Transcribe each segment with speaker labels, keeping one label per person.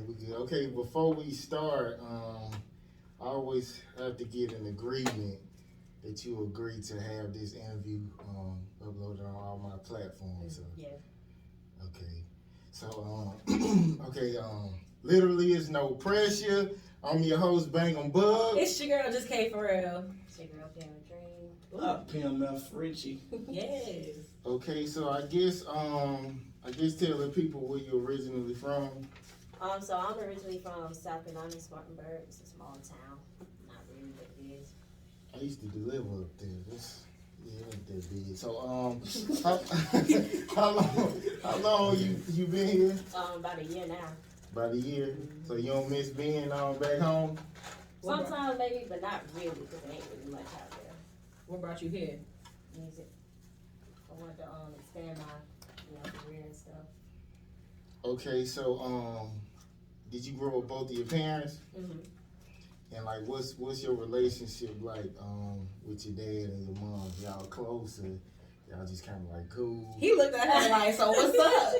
Speaker 1: we good. Okay, before we start, I always have to get an agreement that you agree to have this interview uploaded on all my platforms. So,
Speaker 2: Yeah.
Speaker 1: okay. So, literally, it's no pressure. I'm your host, Bangem Bugg.
Speaker 2: It's your girl, just K for real.
Speaker 3: It's your girl, Pmf
Speaker 4: Pmf Frenchie.
Speaker 2: Yes.
Speaker 1: Okay, so I guess tell the people where you're originally from.
Speaker 3: So I'm originally from South Carolina, Spartanburg. It's a small town. Not really what it is.
Speaker 1: I used to deliver up there. It ain't that big. So how long you been here?
Speaker 3: About a year now.
Speaker 1: About a year. So you don't miss being back home?
Speaker 3: Sometimes maybe, but not really, because there ain't really much out there.
Speaker 2: What brought you here?
Speaker 3: Music. I want to expand my, career and stuff.
Speaker 1: Okay, so did you grow up both of your parents?
Speaker 3: Mhm.
Speaker 1: And like, what's your relationship like with your dad and your mom? Y'all close or y'all just kind of like cool?
Speaker 2: He looked at her like, so what's up?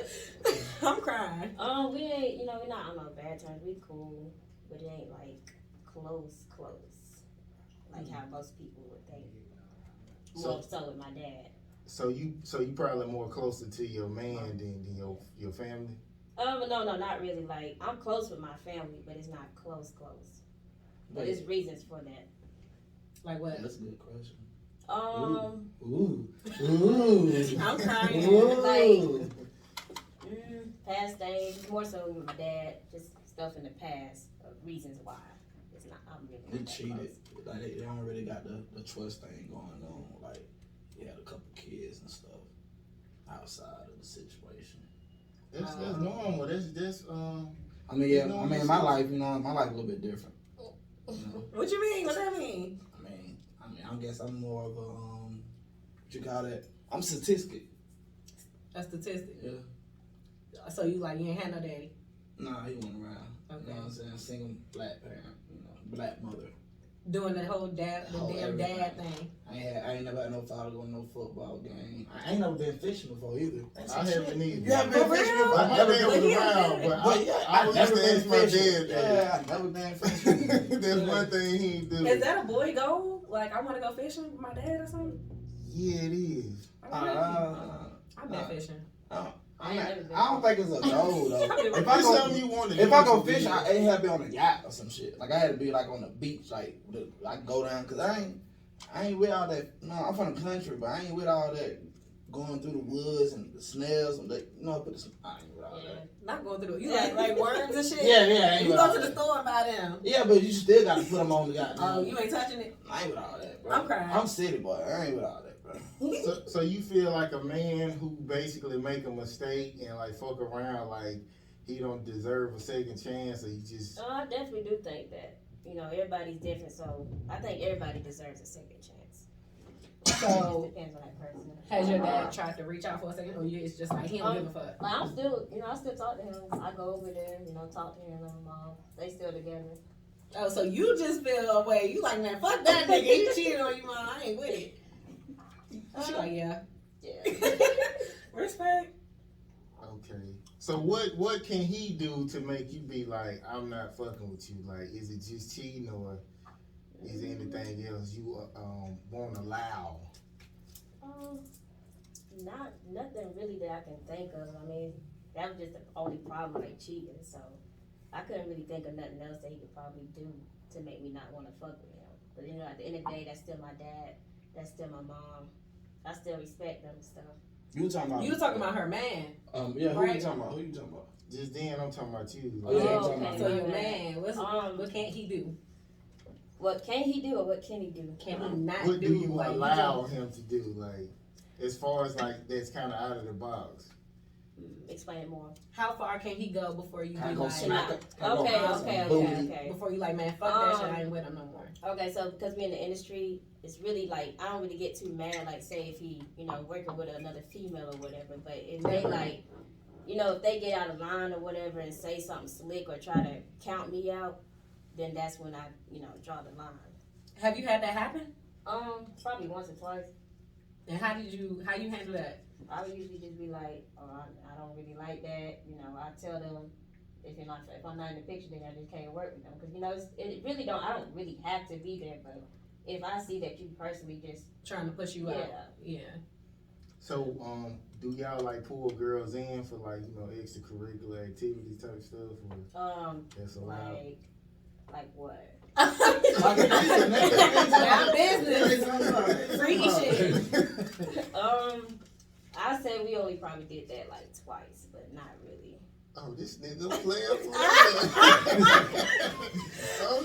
Speaker 2: I'm crying.
Speaker 3: We ain't, we're not on no bad terms. We cool, but it ain't like close. Like how most people would think. More so with my dad.
Speaker 1: So you probably more closer to your man than your family?
Speaker 3: No, not really. Like, I'm close with my family, but it's not close. But there's reasons for that.
Speaker 2: Like what?
Speaker 4: That's a good question.
Speaker 1: Ooh.
Speaker 2: I'm crying.
Speaker 1: Ooh.
Speaker 3: Past things, more so with my dad, just stuff in the past, reasons why. It's not, I'm really
Speaker 4: They
Speaker 3: not that
Speaker 4: cheated.
Speaker 3: close.
Speaker 4: Like they don't really got the trust thing going on. Like he had a couple kids and stuff outside of the situation.
Speaker 1: That's normal. That's
Speaker 4: I mean, yeah. I mean, my life, my life a little bit different.
Speaker 2: What you mean? What that mean?
Speaker 4: I mean, I guess I'm more of a what you call that? I'm statistic.
Speaker 2: A statistic.
Speaker 4: Yeah.
Speaker 2: So you ain't had no daddy?
Speaker 4: Nah, he went around.
Speaker 2: Okay.
Speaker 4: You know what I'm saying? Single black parent. Black mother.
Speaker 2: Doing the whole damn
Speaker 4: everything.
Speaker 2: dad thing.
Speaker 4: I ain't never had no father going to no football game. I ain't never been fishing before either.
Speaker 1: I haven't either.
Speaker 4: You haven't been fishing before?
Speaker 1: My dad was around, but I
Speaker 4: I've
Speaker 1: used
Speaker 4: never
Speaker 1: to
Speaker 4: been
Speaker 1: ask my
Speaker 4: fishing.
Speaker 1: dad.
Speaker 4: Yeah, I've never been fishing.
Speaker 1: That's one thing he do.
Speaker 2: Is that a boy goal? Like, I want to go fishing with my dad or something?
Speaker 1: Yeah, it is.
Speaker 2: I've been fishing.
Speaker 4: I don't think it's a goal though.
Speaker 1: If I
Speaker 4: go fish, it had to be on a yacht or some shit. Like I had to be like on the beach, like go down, cause I ain't with all that. No, I'm from the country, but I ain't with all that going through the woods and the snails and I ain't with all that.
Speaker 2: Not going through you like worms and shit.
Speaker 4: Yeah.
Speaker 2: You go to the store and buy them.
Speaker 4: Yeah, but you still gotta put them on the goddamn.
Speaker 2: Oh, you ain't touching it.
Speaker 4: I ain't with all that, bro.
Speaker 2: I'm crying.
Speaker 4: I'm city boy. I ain't with all that.
Speaker 1: So you feel like a man who basically make a mistake and like fuck around, like he don't deserve a second chance, or he just?
Speaker 3: I definitely do think that. Everybody's different, so I think everybody deserves a second chance.
Speaker 2: So
Speaker 3: Depends on that person.
Speaker 2: has your dad tried to reach out for a second, or it's just like he don't give a fuck?
Speaker 3: Like, I'm still, I still talk to him. I go over there, talk to him and my mom. They still together.
Speaker 2: Oh, so you just feel away. You like, man, fuck that nigga. He cheated on you, man. I ain't with it. She like, yeah. Respect.
Speaker 1: Okay. So what can he do to make you be like, I'm not fucking with you? Like, is it just cheating, or is there anything else you won't allow?
Speaker 3: Nothing really that I can think of. I mean, that was just the only problem, like cheating. So I couldn't really think of nothing else that he could probably do to make me not want to fuck with him. But at the end of the day, that's still my dad. That's still my mom. I still respect them and stuff.
Speaker 4: You talking about
Speaker 2: her man.
Speaker 4: Yeah,
Speaker 2: right?
Speaker 4: Who you talking about?
Speaker 1: Just then, I'm talking about you.
Speaker 4: Oh, yeah,
Speaker 3: Oh, okay.
Speaker 2: So your man, what can't he do?
Speaker 3: What can he do, or what can he do?
Speaker 2: Can he not
Speaker 1: What do you
Speaker 2: like,
Speaker 1: allow him to do? Like, as far as like that's kind of out of the box.
Speaker 3: Explain more.
Speaker 2: How far can he go before you be
Speaker 4: Can I go
Speaker 2: like,
Speaker 4: smack it? Can I go
Speaker 3: Okay.
Speaker 4: house and booty?
Speaker 2: before you like, man, fuck that shit, I ain't with him no more.
Speaker 3: Okay, so because we're in the industry, it's really like, I don't really get too mad, like say if he, working with another female or whatever, but if they like, if they get out of line or whatever and say something slick or try to count me out, then that's when I, draw the line.
Speaker 2: Have you had that happen?
Speaker 3: Probably once or twice.
Speaker 2: And how you handle that?
Speaker 3: I would usually just be like, oh, I don't really like that. I tell them, If I'm not in the picture, then I just can't work with them. Cause you know, it really don't. I don't really have to be there, but if I see that you personally just
Speaker 2: trying to push you out. Yeah.
Speaker 1: So, do y'all like pull girls in for like, you know, extracurricular activities type stuff, or that's allowed?
Speaker 3: Like what?
Speaker 2: Now business. Freaky shit.
Speaker 3: I say we only probably did that like twice, but not really.
Speaker 1: Oh, this nigga player for real.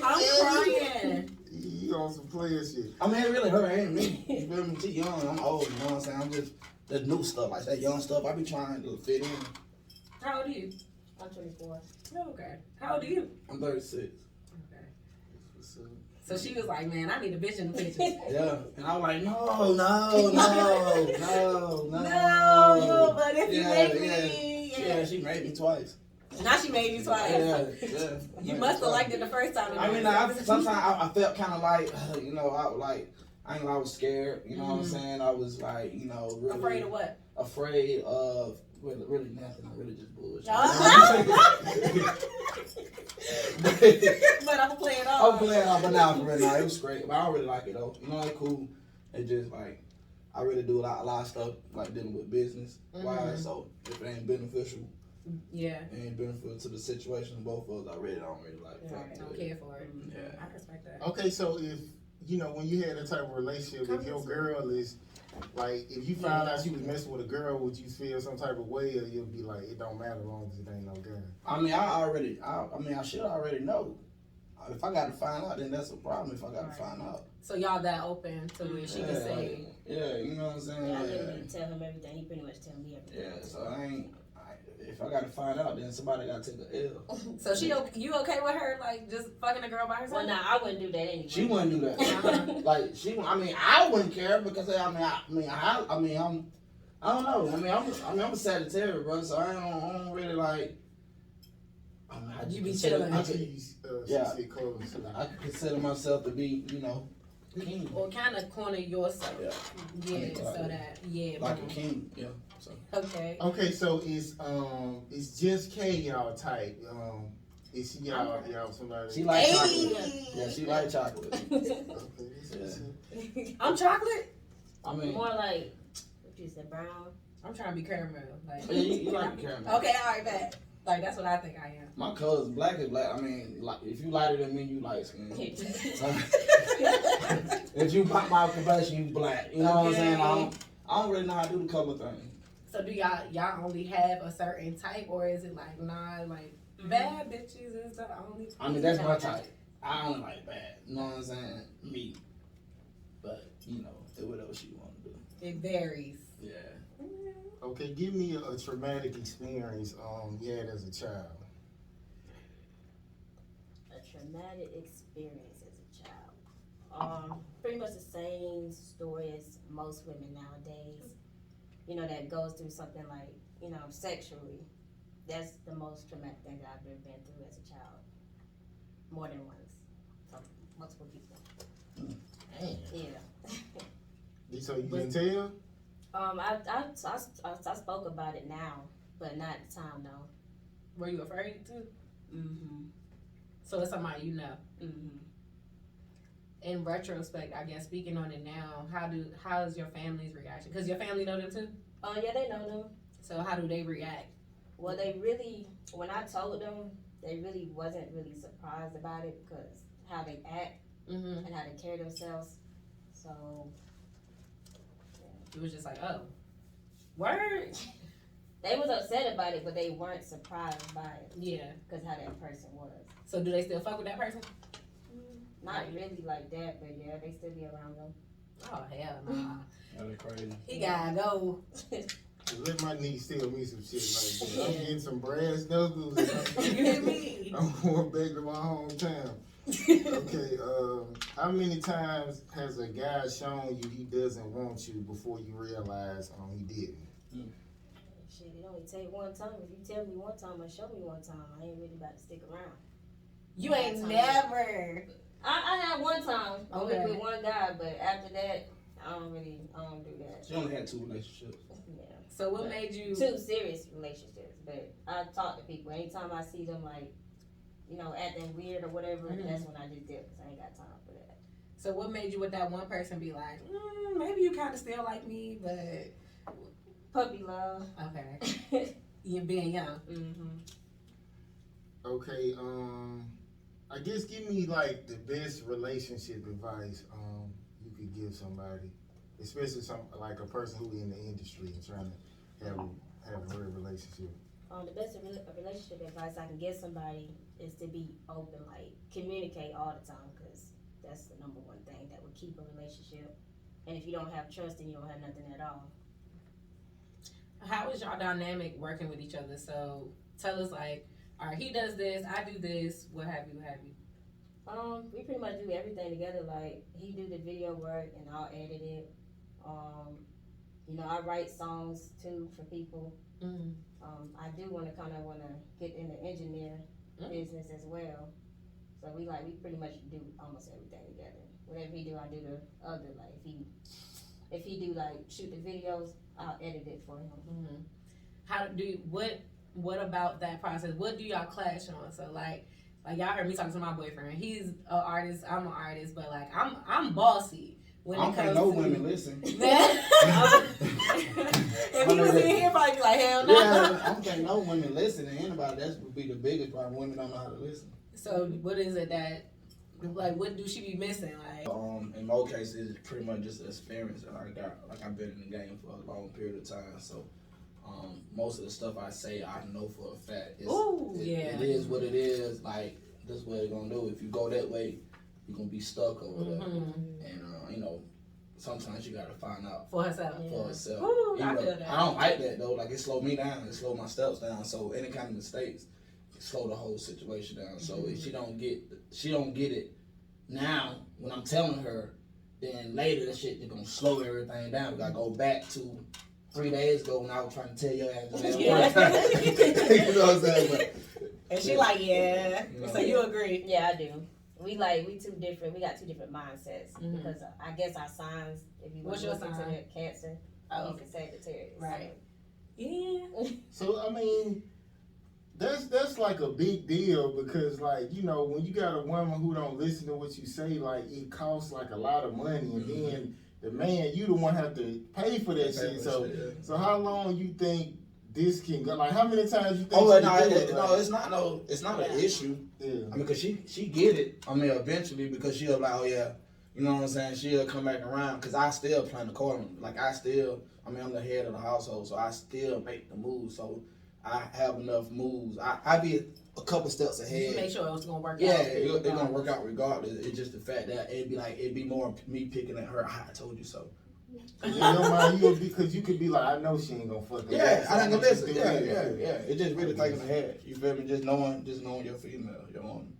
Speaker 2: I'm crying.
Speaker 1: You on some player shit.
Speaker 4: I mean, it really hurt. It ain't me. You feel me? She young. I'm old. You know what I'm saying? I'm just the new stuff, like that young stuff. I be trying to fit in.
Speaker 2: How old are you?
Speaker 3: I'm 24.
Speaker 2: Oh, okay. How old are you?
Speaker 4: I'm 36.
Speaker 2: Okay. So she was like, man, I need a bitch in the picture.
Speaker 4: Yeah, and I was like, no.
Speaker 2: No, but if you make me,
Speaker 4: yeah, she made me twice.
Speaker 2: Now she made you twice.
Speaker 4: Yeah.
Speaker 2: You must have liked it the first time.
Speaker 4: I mean, sometimes I felt kind of like, you know, I was scared. You know what I'm saying? I was like, you know, really
Speaker 2: afraid of what?
Speaker 4: Afraid of really nothing. I really just bullshit.
Speaker 2: But I'm playing off.
Speaker 4: I'm playing off, but now for real, it was great. But I don't really like it though. You know, it's cool. It just like I really do a lot of stuff like dealing with business wise. So if it ain't beneficial, it ain't beneficial to the situation of both of us. I really don't like.
Speaker 2: Right, don't care for it.
Speaker 4: Yeah,
Speaker 2: I respect that.
Speaker 1: Okay, so if you know when you had that type of relationship, if your girl is like, if you found out she was messing with a girl, would you feel some type of way, or you'll be like, it don't matter as long as it ain't no girl?
Speaker 4: I mean, I should already know. If I got to find out, then that's a problem. If I got to find out.
Speaker 2: So y'all that open to where she can say,
Speaker 4: yeah, you know what I'm saying.
Speaker 3: Yeah, I didn't even tell him everything. He pretty much tell me everything.
Speaker 4: Yeah, so if I got to find out, then somebody got to take an L.
Speaker 2: So you okay with her like just fucking a girl by herself?
Speaker 3: Well, nah, I wouldn't do that anyway.
Speaker 4: She wouldn't do that. Like I wouldn't care because I don't know. I'm a Sagittarius, bro. So I don't really like.
Speaker 2: You be chilling.
Speaker 4: I could consider myself to be, you know, king.
Speaker 2: Or kind of corner yourself. Yeah, so that
Speaker 4: like a king. Yeah. So.
Speaker 2: Okay.
Speaker 1: Okay, so it's just K y'all type. Is she y'all somebody?
Speaker 4: She like chocolate. Yeah, she like chocolate.
Speaker 1: Okay,
Speaker 2: I'm chocolate.
Speaker 4: I mean,
Speaker 3: more like what you said, brown.
Speaker 2: I'm trying to be caramel. Like
Speaker 4: yeah, you like caramel.
Speaker 2: Okay, all right, bet. Like that's what I think I am.
Speaker 4: My color's black is black. I mean, like if you lighter than me, you light skin. If you pop my complexion, you black. You know what I'm saying? I don't really know how to do the color thing.
Speaker 2: So do y'all only have a certain type, or is it like bad bitches is the only type?
Speaker 4: I mean, that's my type. I only like bad. You know what I'm saying? Me. But, you know, whatever she want to do.
Speaker 2: It varies.
Speaker 4: Yeah.
Speaker 1: Okay, give me a traumatic experience you had as a child.
Speaker 3: A traumatic experience as a child. Pretty much the same story as most women nowadays. You know, that goes through something like, you know, sexually. That's the most traumatic thing that I've ever been through as a child. More than once. From multiple people.
Speaker 1: Damn.
Speaker 3: Yeah.
Speaker 1: So you didn't tell?
Speaker 3: I spoke about it now, but not at the time, no.
Speaker 2: Were you afraid to?
Speaker 3: Mm-hmm.
Speaker 2: So it's somebody you know.
Speaker 3: Mm-hmm.
Speaker 2: In retrospect, I guess speaking on it now, how is your family's reaction? Because your family know them too.
Speaker 3: Oh yeah, they know them.
Speaker 2: So how do they react?
Speaker 3: Well, they really, when I told them, they really wasn't really surprised about it because how they act and how they carry themselves. So
Speaker 2: it was just like, oh, word.
Speaker 3: They was upset about it, but they weren't surprised by it.
Speaker 2: Yeah, because
Speaker 3: how that person was.
Speaker 2: So do they still fuck with that person?
Speaker 3: Not really like that, but yeah, they still be around them.
Speaker 2: Oh hell nah.
Speaker 4: That's crazy.
Speaker 2: He gotta go.
Speaker 1: Let my niece tell me some shit like that. I'm getting some brass knuckles.
Speaker 2: You hear me?
Speaker 1: I'm going back to my hometown. Okay, how many times has a guy shown you he doesn't want you before you realize he didn't?
Speaker 3: Shit, it only take one time. If you tell me one time or show me one time, I ain't really about to stick around.
Speaker 2: You ain't never.
Speaker 3: I had one time
Speaker 2: Okay.
Speaker 3: with one guy, but after that, I don't do that.
Speaker 4: She only had 2 relationships.
Speaker 3: Yeah.
Speaker 2: So what made you?
Speaker 3: 2 serious relationships, but I talk to people anytime I see them like, you know, acting weird or whatever. That's when I just dip because I ain't got time for that.
Speaker 2: So what made you with that one person be like, maybe you kind of still like me, but
Speaker 3: Puppy love.
Speaker 2: okay, you being young.
Speaker 1: Okay, I guess give me like the best relationship advice you could give somebody, especially like a person who in the industry and trying to have a real relationship.
Speaker 3: The best relationship advice I can give somebody is to be open, like communicate all the time, because that's the number one thing that would keep a relationship. And if you don't have trust, then you don't have nothing at all.
Speaker 2: How is y'all dynamic working with each other? So tell us, like, all right, he does this, I do this, what have you,
Speaker 3: We pretty much do everything together. Like, he do the video work and I'll edit it. You know, I write songs too for people. I do want to get in the engineer business as well. So we pretty much do almost everything together. Whatever he do, I do the other. Like if he do like shoot the videos, I'll edit it for him.
Speaker 2: How do you, what about that process? What do y'all clash on? So like y'all heard me talking to my boyfriend. He's an artist, I'm an artist, but like I'm bossy. When
Speaker 4: I don't think no women listen.
Speaker 2: If he was in here, probably be like, hell no.
Speaker 4: Yeah, I don't think no women listen to anybody. That would be the biggest problem. Women don't know how to listen.
Speaker 2: So what is it that, like, what do she be missing? Like,
Speaker 4: in most cases, it's pretty much just the experience that I got. Like, I've been in the game for a long period of time, so most of the stuff I say, I know for a fact. It is what it is. Like, this is what it's gonna do. If you go that way, you're gonna be stuck over there. And you know, sometimes you gotta find out
Speaker 2: for herself.
Speaker 4: For herself.
Speaker 2: Ooh, I feel that.
Speaker 4: I don't like that though. Like, it slowed me down. It slowed my steps down. So any kind of mistakes slow the whole situation down. So if she don't get it now when I'm telling her, then later that shit is gonna slow everything down. We gotta go back to 3 days ago when I was trying to tell your ass that
Speaker 2: Yeah.
Speaker 4: one time. You know what I'm saying? But,
Speaker 2: and she like, yeah.
Speaker 4: You know.
Speaker 2: So you agree?
Speaker 3: Yeah, I do. We two different. We got two different mindsets because I guess our signs. If you
Speaker 2: What's
Speaker 3: look
Speaker 2: your
Speaker 3: into
Speaker 2: sign?
Speaker 3: it, Cancer.
Speaker 2: Oh,
Speaker 3: He's a Sagittarius.
Speaker 2: right. Yeah.
Speaker 1: So I mean, that's like a big deal because, like, you know, when you got a woman who don't listen to what you say, like, it costs like a lot of money, and then the man, you the one have to pay for that shit. So how long you think this can go? Like, how many times you think?
Speaker 4: It's not an issue.
Speaker 1: Yeah.
Speaker 4: I mean, cause she get it. I mean, eventually, because she'll like, oh yeah, you know what I'm saying. She'll come back around. Cause I still plan to call him. Like, I'm the head of the household, so I still make the moves. So I have enough moves. I be a couple steps ahead.
Speaker 2: You make sure it's gonna work out.
Speaker 4: Yeah, it's gonna work out regardless. It's just the fact that it'd be more me picking at her. I told you so.
Speaker 1: In your mind, because you could be like, I know she ain't gonna fuck.
Speaker 4: Yeah, I ain't gonna listen. Yeah. It's just really thinking ahead. You feel me? Just knowing your female, your woman.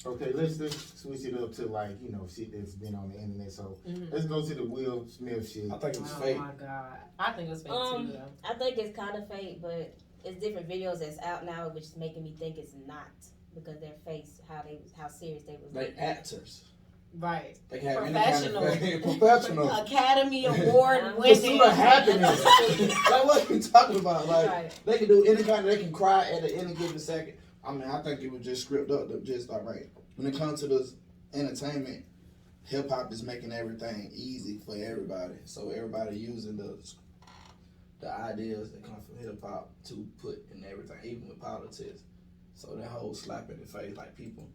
Speaker 1: Okay, let's switch it up to, like, you know, shit that's been on the internet. So let's go to the Will Smith shit.
Speaker 4: I think it was
Speaker 2: Oh
Speaker 4: fake.
Speaker 2: my god, I think it was fake too. Though.
Speaker 3: I think it's kind of fake, but it's different videos that's out now, which is making me think it's not because their face, how serious they was.
Speaker 4: Like actors.
Speaker 2: Right.
Speaker 4: They can have
Speaker 2: Professional.
Speaker 4: any kind of professional.
Speaker 2: Academy Award winning.
Speaker 4: Pursuit of happiness. Like, what are you talking about? Like, they can do any kind. They can cry at any given second. I mean, I think it was just scripted up to just all right. When it comes to this entertainment, hip hop is making everything easy for everybody. So everybody using the ideas that come from hip hop to put in everything, even with politics. So that whole slap in the face, like people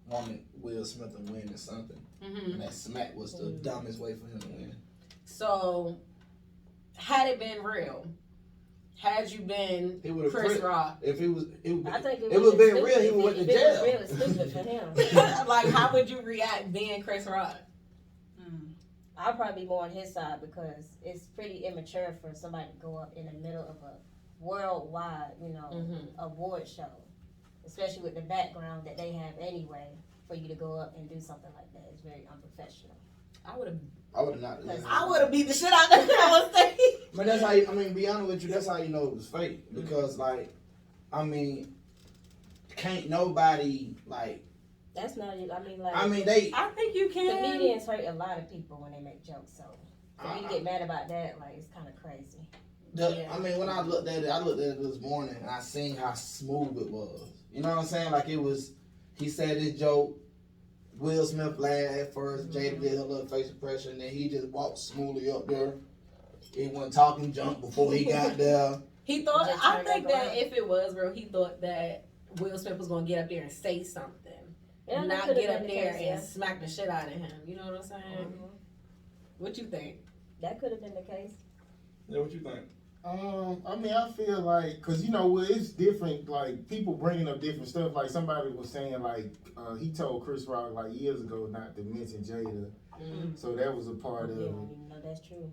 Speaker 4: wanted Will Smith to win or something, and that smack was the dumbest way for him to win.
Speaker 2: So, had it been real, had you been Chris Rock,
Speaker 4: if it was,
Speaker 3: I think
Speaker 4: it was being real, he would went to jail.
Speaker 3: It was real stupid for him.
Speaker 2: like, how would you react being Chris Rock?
Speaker 3: I'll probably be more on his side because it's pretty immature for somebody to go up in the middle of a worldwide, award show, especially with the background that they have anyway. For you to go up and do something like that is very unprofessional.
Speaker 2: I would have
Speaker 4: not.
Speaker 2: I would have beat the shit out of him on stage.
Speaker 4: But that's how be honest with you, that's how you know it was fake. Because can't nobody
Speaker 3: That's not it.
Speaker 2: I think you can.
Speaker 3: Comedians hurt a lot of people when they make jokes, so for me to get mad about that, it's kind of crazy.
Speaker 4: I mean, when I looked at it this morning and I seen how smooth it was. You know what I'm saying? Like it was. He said this joke. Will Smith laughed at first. Jada did her little face impression, and then he just walked smoothly up there. He wasn't talking junk before he got there.
Speaker 2: He thought. I think that if it was real, he thought that Will Smith was gonna get up there and say something, not get up there and smack the shit out of him. You know what I'm saying? Mm-hmm. What you think?
Speaker 3: That could have been the case.
Speaker 4: Yeah, what you think?
Speaker 1: I mean, I feel like, cause you know, it's different. Like people bringing up different stuff. Like somebody was saying, like he told Chris Rock like years ago not to mention Jada, so that was a part of it.
Speaker 3: I don't even know that's true.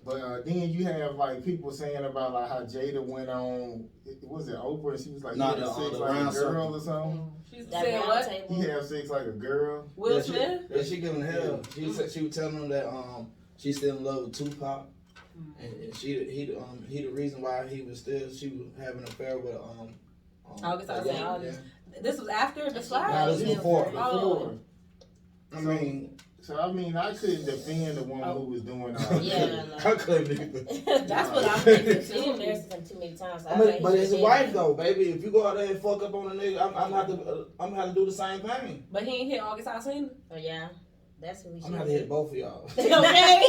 Speaker 1: But then you have like people saying about like how Jada went on. Was it Oprah? And she was like, you had sex like a girl or something.
Speaker 2: She said what?
Speaker 1: You have sex like a girl.
Speaker 2: Will Smith?
Speaker 4: Yeah, she giving hell. She said she was telling him that she's still in love with Tupac. And he the reason why she was having an affair with
Speaker 2: August. This was after the slide.
Speaker 4: No, this was before.
Speaker 1: I mean, I couldn't defend the woman who was doing all
Speaker 3: that.
Speaker 4: I couldn't either.
Speaker 3: That's what I'm thinking. She embarrassed him too many times. So
Speaker 4: but his wife though, baby. If you go out there and fuck up on a nigga, I'm gonna have to do the same thing.
Speaker 2: But he ain't hit August Alsina.
Speaker 3: Oh yeah. That's what we should.
Speaker 4: I'm gonna have to hit both of y'all.
Speaker 3: Okay.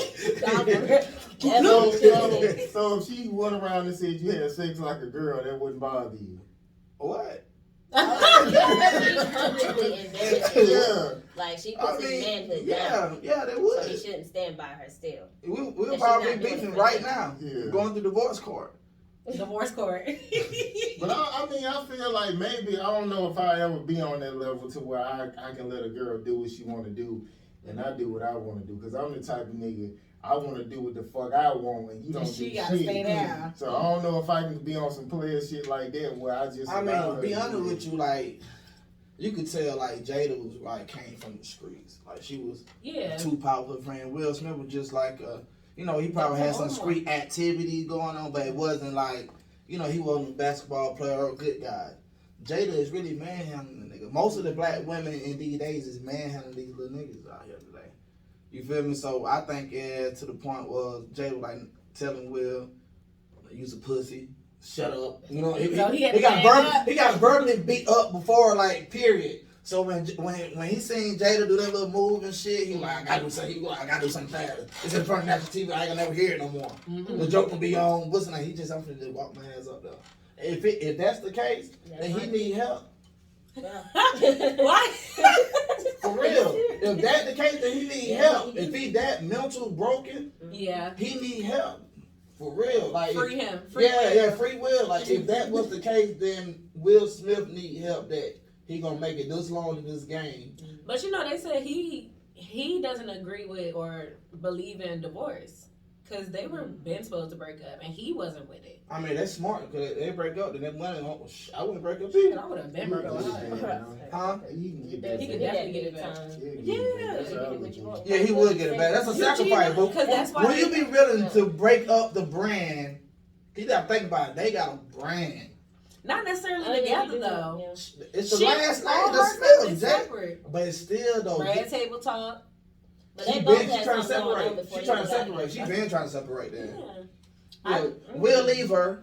Speaker 1: So if she went around and said you had sex like a girl, that wouldn't bother you.
Speaker 4: What?
Speaker 3: She's publicly embarrassing.
Speaker 1: Yeah.
Speaker 3: Like she puts his manhood down.
Speaker 4: Yeah, they would.
Speaker 3: So he shouldn't stand by her still.
Speaker 4: We'll probably be beefing right now.
Speaker 1: Yeah.
Speaker 4: Going through divorce court.
Speaker 2: Divorce court.
Speaker 1: But I mean, I feel like maybe, I don't know if I ever be on that level to where I can let a girl do what she want to do and I do what I want to do. Because I'm the type of nigga, I want to do what the fuck I want and you don't do
Speaker 2: she
Speaker 1: shit.
Speaker 2: gotta stay down.
Speaker 1: So I don't know if I can be on some player shit like that where I just...
Speaker 4: I mean, be honest with you, like, you could tell, like, Jada was, like, came from the streets. Like, she was too popular friend. Will Smith was just like, you know, he probably had some street activity going on, but it wasn't like, you know, he wasn't a basketball player or a good guy. Jada is really manhandling the nigga. Most of the black women in these days is manhandling these little niggas out here today. You feel me? So I think to the point was Jada like telling Will, use a pussy, shut up. You know, he got verbally beat up before, like, period. So when he seen Jada do that little move and shit, he was like, I gotta do something fast. It's in front of national TV. I ain't gonna never hear it no more. The joke will be on. What's the name? He just I'm finna just walk my ass up there. If that's the case, then he need help.
Speaker 2: What?
Speaker 4: For real. If that's the case, then he need help. If he that mental broken, he need help. For real. Like
Speaker 2: free him.
Speaker 4: Free Will. Like if that was the case, then Will Smith need help that he gonna make it this long in this game.
Speaker 2: But you know, they said he doesn't agree with or believe in divorce. Because they were been supposed to break up, and he wasn't with it.
Speaker 4: I mean, that's smart, because they break up, then that money, I wouldn't break up either.
Speaker 2: I would have been broke up.
Speaker 4: Huh?
Speaker 1: You can get that.
Speaker 2: He could definitely get it back.
Speaker 4: Yeah, he would get it back. That's a sacrifice, bro. Will you be willing to break up the brand? You got to think about it. They got a brand.
Speaker 2: Not necessarily together, though.
Speaker 4: It's the last name, the Smith, separate. But it's still, though.
Speaker 2: Red Table Talk.
Speaker 3: But they both trying to
Speaker 4: separate. She's trying to separate. She's been trying to separate them.
Speaker 2: Yeah.
Speaker 4: We'll leave her.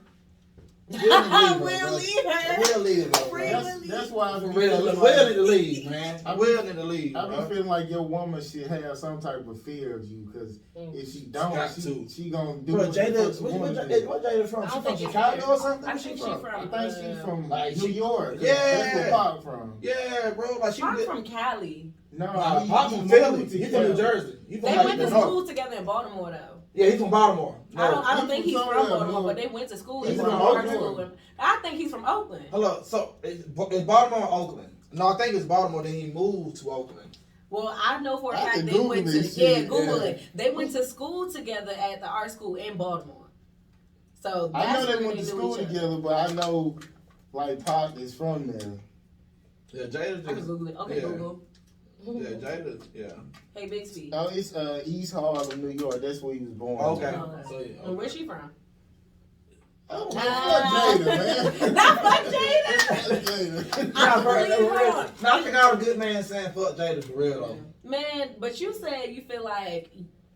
Speaker 2: We'll leave her.
Speaker 4: We'll leave her.
Speaker 1: That's why
Speaker 4: We'll need to leave, man. I will need to leave.
Speaker 1: I be feeling like your woman should have some type of fear of you, because if she don't, she gonna do what
Speaker 4: Jada. What Jada from? She from Chicago or something?
Speaker 2: I think she's from.
Speaker 1: I think she's from New York.
Speaker 4: Yeah,
Speaker 1: that's where Pop from.
Speaker 2: Yeah, bro. Like I'm from Cali.
Speaker 1: No,
Speaker 4: Pop from Philly. He's from New Jersey.
Speaker 2: They went to school together in Baltimore, though.
Speaker 4: Yeah, he's from Baltimore.
Speaker 2: No, I don't think he's from Baltimore, but they went to school.
Speaker 4: He's from Oakland.
Speaker 2: I think he's from Oakland.
Speaker 4: Hold up, so it's Baltimore or Oakland? No, I think it's Baltimore. Then he moved to Oakland.
Speaker 2: Well, I know for a fact they went to Google it. They went to school together at the art school in Baltimore. So
Speaker 1: I know they went to school together, but I know like Pop is from there.
Speaker 4: Yeah, Jada.
Speaker 2: I can Google it. Okay, Google.
Speaker 4: Yeah, Jada. Yeah.
Speaker 2: Hey, Big Speed.
Speaker 1: Oh, it's East Harlem, New York. That's where he was born.
Speaker 4: Okay.
Speaker 2: So, and where's she from?
Speaker 1: Oh, fuck Jada, man.
Speaker 2: Not fuck Jada.
Speaker 4: I think I was a good man saying fuck Jada for real though.
Speaker 2: Man, but you said you feel like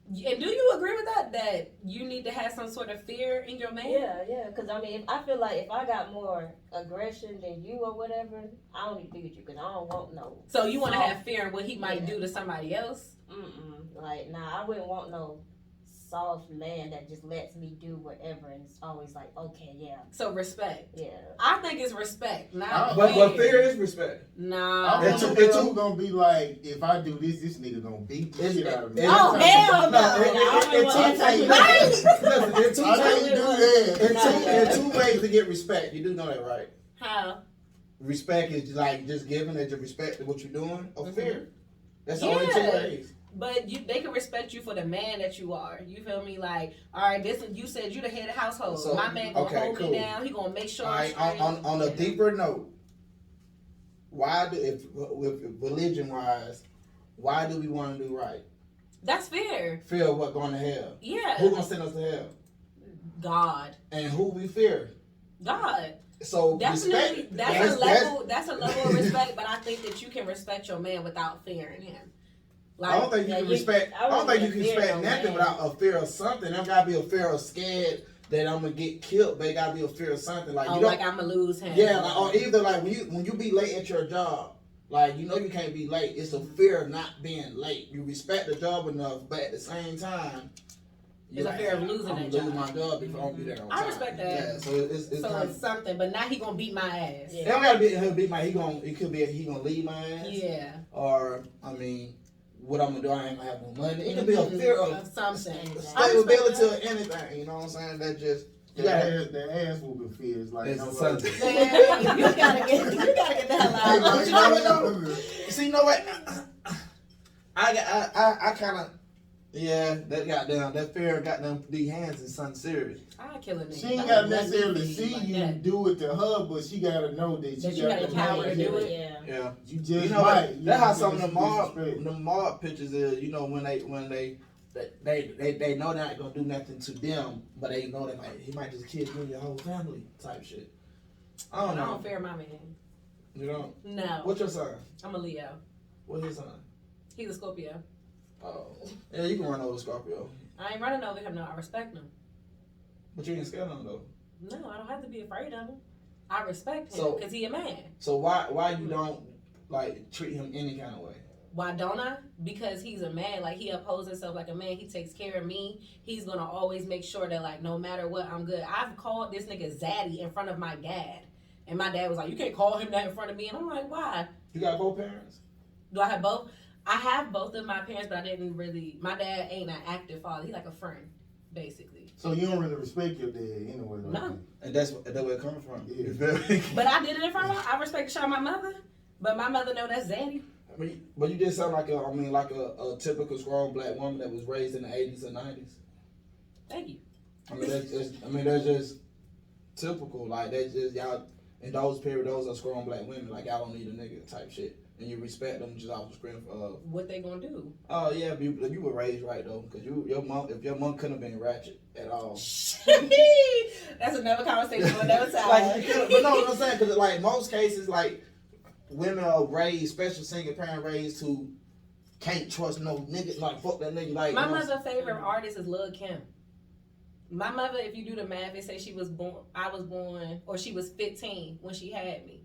Speaker 2: And do you agree with that? That you need to have some sort of fear in your man?
Speaker 3: Yeah. Because I mean, I feel like if I got more aggression than you or whatever, I don't need to be with you because I don't want no.
Speaker 2: So you want to have fear in what he might
Speaker 3: Yeah.
Speaker 2: do to somebody else?
Speaker 3: Like, nah, I wouldn't want no soft man that just lets me do whatever and it's always like, okay, yeah.
Speaker 2: So respect.
Speaker 3: Yeah.
Speaker 2: I think it's respect, not
Speaker 4: But fear is respect.
Speaker 2: Nah.
Speaker 1: I'm the girl who gonna be like, if I do this nigga gonna beat the shit out of me.
Speaker 2: Oh, hell no.
Speaker 4: In two ways to get respect. You do know that, right?
Speaker 2: How?
Speaker 4: Respect is like just giving it your respect to what you're doing, or fear. That's the only two
Speaker 2: Yeah.
Speaker 4: ways.
Speaker 2: But they can respect you for the man that you are. You feel me? Like, all right, this you said you the head of the household.
Speaker 4: So,
Speaker 2: my man gonna hold
Speaker 4: cool.
Speaker 2: me down. He gonna make sure.
Speaker 4: All right, on a deeper note, why do if religion wise, why do we want to do right?
Speaker 2: That's fair.
Speaker 4: Fear of what going to hell?
Speaker 2: Yeah.
Speaker 4: Who gonna send us to hell?
Speaker 2: God.
Speaker 4: And who we fear?
Speaker 2: God.
Speaker 4: So
Speaker 2: Definitely,
Speaker 4: respect.
Speaker 2: that's a level of respect. But I think that you can respect your man without fearing him. Like,
Speaker 4: I don't think you can respect. I don't think you can respect nothing without a fear of something. There gotta be a fear of scared that I'm gonna get killed. But it gotta be a fear of something like you don't.
Speaker 2: Like I'm gonna lose him.
Speaker 4: Yeah, like, or either like when you be late at your job, like you know you can't be late. It's a fear of not being late. You respect the job enough, but at the same time,
Speaker 2: it's a fear of losing that job.
Speaker 4: I'm losing my job if I don't be there on time.
Speaker 2: I respect that.
Speaker 4: Yeah, so it's
Speaker 2: something, but now he gonna beat my ass.
Speaker 4: It don't gotta be he'll beat my. He could be he gonna leave my ass.
Speaker 2: Yeah.
Speaker 4: Or I mean. What I'm gonna do, I ain't gonna have no money. It could be a fear of
Speaker 2: something,
Speaker 4: stability or anything. You know what I'm saying? That just
Speaker 1: that ass whooping fears like
Speaker 4: it's
Speaker 1: no
Speaker 4: something.
Speaker 2: You gotta get the hell out.
Speaker 4: You know what though? See, you know what? I kind of that fear of goddamn these hands is something serious.
Speaker 2: I kill a nigga.
Speaker 1: She ain't gotta necessarily see you do it to her, but she gotta know that you got the
Speaker 2: power to do it.
Speaker 4: Yeah.
Speaker 1: You just
Speaker 4: might. That's how some of the mob pictures is. You know when they know they're not gonna do nothing to them, but they know that he might just kill you and your whole family type shit. I don't know.
Speaker 2: I don't fear my man.
Speaker 4: You don't?
Speaker 2: No.
Speaker 4: What's your sign?
Speaker 2: I'm a Leo.
Speaker 4: What's his sign?
Speaker 2: He's a Scorpio.
Speaker 4: Oh. Yeah, you can run over Scorpio.
Speaker 2: I ain't running over him, no. I respect him.
Speaker 4: But you ain't scared of him, though.
Speaker 2: No, I don't have to be afraid of him. I respect him because he a man.
Speaker 4: So why you don't, like, treat him any kind of way?
Speaker 2: Why don't I? Because he's a man. Like, he upholds himself like a man. He takes care of me. He's going to always make sure that, like, no matter what, I'm good. I've called this nigga Zaddy in front of my dad. And my dad was like, you can't call him that in front of me. And I'm like, why?
Speaker 4: You got both parents?
Speaker 2: Do I have both? I have both of my parents, but I didn't really. My dad ain't an active father. He's like a friend, basically.
Speaker 1: So you don't really respect your dad anyway? Like
Speaker 2: No.
Speaker 4: And that's where it comes from.
Speaker 1: Yeah.
Speaker 2: But I did it in front of I respect the shit out of my mother. But my mother know that's Zaddy.
Speaker 4: I mean, but you just sound like a typical strong black woman that was raised in the 80s and 90s.
Speaker 2: Thank you.
Speaker 4: I mean, that's just typical. Like, that's just y'all, in those periods, those are strong black women. Like, y'all don't need a nigga type shit. And you respect them just off the screen for
Speaker 2: what they gonna do?
Speaker 4: Oh yeah, but you were raised right though, because your mom couldn't have been ratchet at all.
Speaker 2: That's another conversation for another time.
Speaker 4: But no, what I'm saying, because like most cases, like women are raised, especially single parent raised, who can't trust no nigga. Like fuck that nigga. Like
Speaker 2: my mother's favorite artist is Lil' Kim. My mother, if you do the math, they say she was she was 15 when she had me.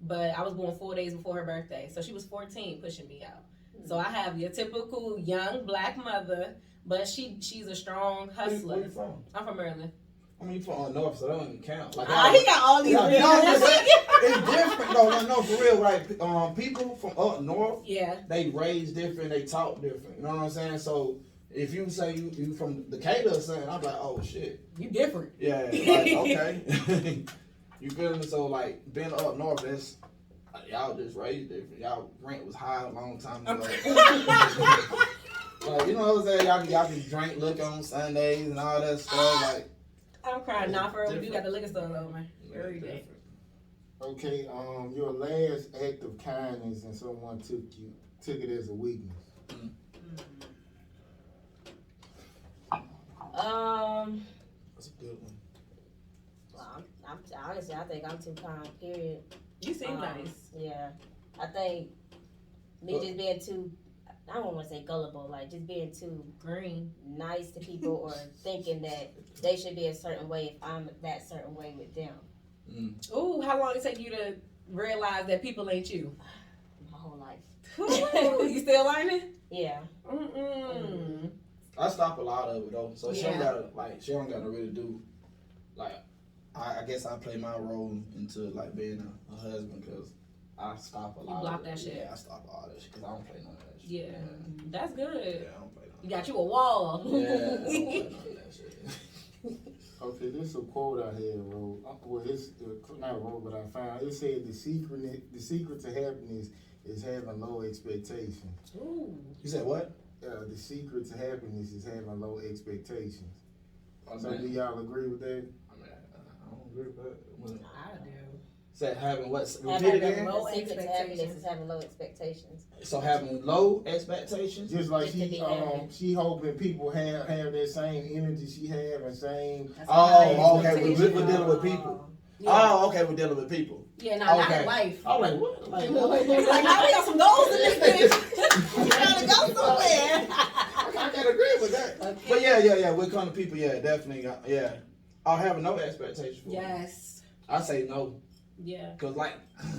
Speaker 2: But I was born 4 days before her birthday. So she was 14 pushing me out. So I have your typical young black mother, but she's a strong hustler.
Speaker 4: Where you from?
Speaker 2: I'm from Maryland.
Speaker 4: I mean, you from North, so that don't even count. Like,
Speaker 2: he got all these.
Speaker 4: It's different though. No, for real. Like, people from up north,
Speaker 2: yeah, they
Speaker 4: raised different, they talk different. You know what I'm saying? So if you say you from Decatur or something, I'm like, oh shit,
Speaker 2: you different.
Speaker 4: Yeah, like, okay. You feel me? So like being up north, that's y'all just raised different. Y'all rent was high a long time ago. Like, you know what I'm saying? Y'all can drink liquor on Sundays and all that stuff. Like,
Speaker 2: I'm crying now for real. You got the liquor store over every day.
Speaker 1: Okay, your last act of kindness and someone took it as a weakness.
Speaker 4: That's a good one.
Speaker 3: Honestly, I think I'm too kind, period.
Speaker 2: You seem nice.
Speaker 3: Yeah. I think me just being too, I don't want to say gullible, like just being too
Speaker 2: Green.
Speaker 3: nice to people or thinking that they should be a certain way if I'm that certain way with them.
Speaker 2: Ooh, how long it take you to realize that people ain't you?
Speaker 3: My whole life.
Speaker 2: Ooh, you still learning?
Speaker 3: Yeah.
Speaker 4: I stop a lot of it though, so she
Speaker 2: Yeah.
Speaker 4: don't gotta really do like. I guess I play my role into like being a husband because I stop a lot.
Speaker 2: block
Speaker 4: of
Speaker 2: that
Speaker 4: it.
Speaker 2: shit.
Speaker 4: Yeah, I stop all that shit because I don't play none of that shit.
Speaker 2: Yeah, that's good.
Speaker 4: Yeah, I don't play none.
Speaker 2: You got you a wall.
Speaker 4: Yeah, I don't play none of that shit.
Speaker 1: Okay, this is a quote I had wrote. Well, it's not wrote, but I found it said the secret to happiness is having low expectations.
Speaker 2: Ooh.
Speaker 4: You said what?
Speaker 1: The secret to happiness is having low expectations.
Speaker 4: Oh,
Speaker 1: So
Speaker 4: man.
Speaker 1: do y'all agree with that?
Speaker 4: I mean, I don't agree with that.
Speaker 2: I do.
Speaker 4: Said having what?
Speaker 3: Having
Speaker 4: Repeat again.
Speaker 2: low
Speaker 3: the secret to happiness
Speaker 2: expectations.
Speaker 3: is having low expectations.
Speaker 4: So having low expectations.
Speaker 1: Just like
Speaker 3: Just to be happy.
Speaker 1: she hoping people have that same energy she have and same.
Speaker 2: That's a high
Speaker 4: Oh, okay. We're
Speaker 2: expectation.
Speaker 4: dealing with people.
Speaker 2: Yeah.
Speaker 4: Oh, okay. We're dealing with people.
Speaker 2: Yeah, no, not
Speaker 4: Okay.
Speaker 2: in life.
Speaker 4: I'm like, what? Like,
Speaker 2: Like, now we got some goals in this bitch. We trying to go somewhere.
Speaker 4: I can agree with that.
Speaker 2: Okay.
Speaker 4: But yeah. When it comes to people, yeah, definitely, yeah. I have no expectation for them.
Speaker 2: Yes.
Speaker 4: I say no,
Speaker 2: Yeah.
Speaker 4: cause like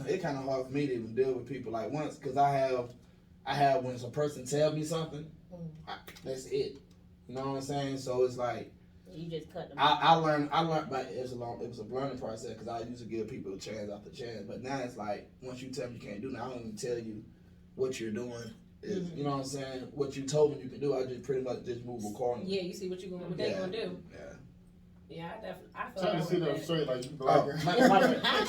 Speaker 4: it kind of hard for me to even deal with people like once, cause I have when a person tell me something, that's it. You know what I'm saying? So it's like
Speaker 3: You just cut them.
Speaker 4: I learned, but it was a learning process, cause I used to give people a chance after chance, but now it's like once you tell me you can't do nothing, I don't even tell you what you're doing. You know what I'm saying? What you told me you can do, I just pretty much just move accordingly.
Speaker 2: Yeah, you see what they gonna do.
Speaker 4: Yeah.
Speaker 2: Yeah, I definitely. I feel
Speaker 1: Trying to
Speaker 2: like
Speaker 1: sit up
Speaker 2: that.
Speaker 1: straight like you
Speaker 4: Oh,
Speaker 1: black.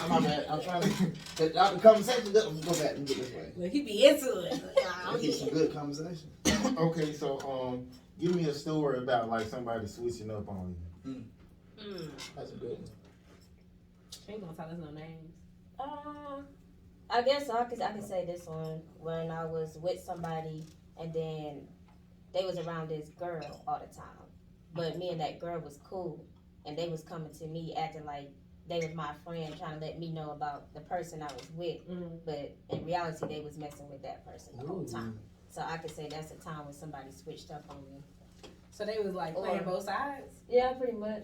Speaker 4: my bad. I'm trying to. The conversation. Let's go back and get this way.
Speaker 2: Look, he be into it.
Speaker 4: Let's get some good conversation.
Speaker 1: Okay, so give me a story about like somebody switching up on you.
Speaker 4: That's a good one.
Speaker 2: She ain't gonna tell us no names.
Speaker 3: I guess I can say this one when I was with somebody and then they was around this girl all the time, but me and that girl was cool, and they was coming to me acting like they was my friend, trying to let me know about the person I was with, but in reality they was messing with that person the whole time. So I could say that's a time when somebody switched up on me.
Speaker 2: So they was like playing both sides.
Speaker 3: Yeah, pretty much.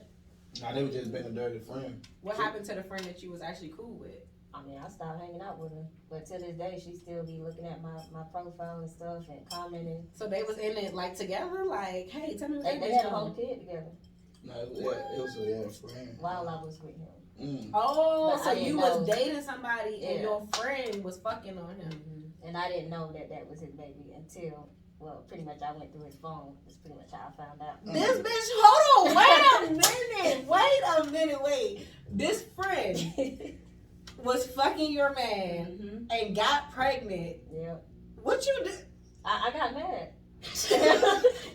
Speaker 4: Nah, they were just being a dirty friend.
Speaker 2: What happened to the friend that you was actually cool with?
Speaker 3: I mean, I stopped hanging out with her, but to this day, she still be looking at my profile and stuff and commenting.
Speaker 2: So they was in it like together, like, hey, tell me what
Speaker 3: They had a whole kid together
Speaker 4: No, it was a friend.
Speaker 3: while I was with him.
Speaker 2: Oh,
Speaker 3: But
Speaker 2: so
Speaker 3: I didn't
Speaker 2: you
Speaker 3: know.
Speaker 2: was dating somebody and
Speaker 3: Yeah.
Speaker 2: your friend was fucking on him.
Speaker 3: And I didn't know that was his baby until, well, pretty much I went through his phone. That's pretty much how I found out.
Speaker 2: This bitch, hold on, wait a minute, wait. This friend was fucking your man and got pregnant.
Speaker 3: Yep.
Speaker 2: What you did?
Speaker 3: I got mad.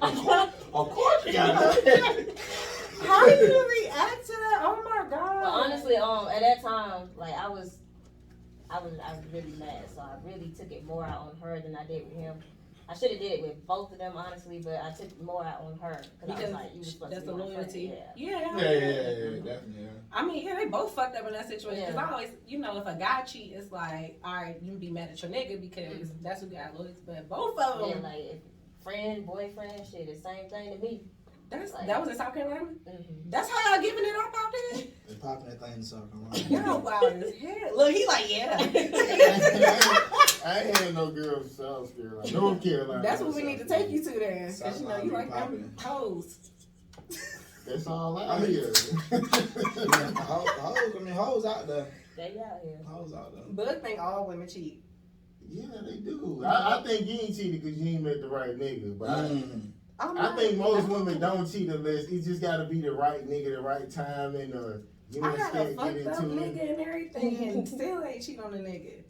Speaker 4: Of course you got it.
Speaker 2: How did you react to that? Oh my god.
Speaker 3: But honestly, at that time, like I was really mad. So I really took it more out on her than I did with him. I should have did it with both of them, honestly, but I took more out on her because I was like, you was supposed
Speaker 2: that's
Speaker 3: to
Speaker 2: the
Speaker 3: be my
Speaker 2: loyalty.
Speaker 3: friend.
Speaker 2: Yeah.
Speaker 4: Definitely. Yeah.
Speaker 2: I mean, yeah, they both fucked up in that situation. Because
Speaker 3: Yeah.
Speaker 2: I always, if a guy cheat, it's like, all right, you can be mad at your nigga because that's who got loyalty. But both of them,
Speaker 3: Yeah, like if friend, boyfriend, shit, the same thing to me.
Speaker 2: that was in South Carolina.
Speaker 3: Mm-hmm.
Speaker 2: That's how y'all giving it up out there.
Speaker 4: They popping that thing in South Carolina.
Speaker 2: Y'all wild as hell. Look, he like, yeah.
Speaker 1: I ain't had no girl from South Carolina. North Carolina.
Speaker 2: That's what we need to take you to then.
Speaker 4: South
Speaker 2: Cause you
Speaker 4: Carolina
Speaker 2: like them
Speaker 4: popping.
Speaker 2: hoes.
Speaker 1: That's all out here.
Speaker 4: Hoes out there.
Speaker 3: They out here.
Speaker 4: Hoes out there.
Speaker 2: Bug think all women cheat.
Speaker 1: Yeah, they do. I think you ain't cheated because you ain't met the right nigga. But I think most women don't cheat unless it just got to be the right nigga, the right time, and you know,
Speaker 2: I got a
Speaker 1: get
Speaker 2: fucked up
Speaker 1: into
Speaker 2: nigga
Speaker 1: it.
Speaker 2: and everything and still ain't cheat on a nigga.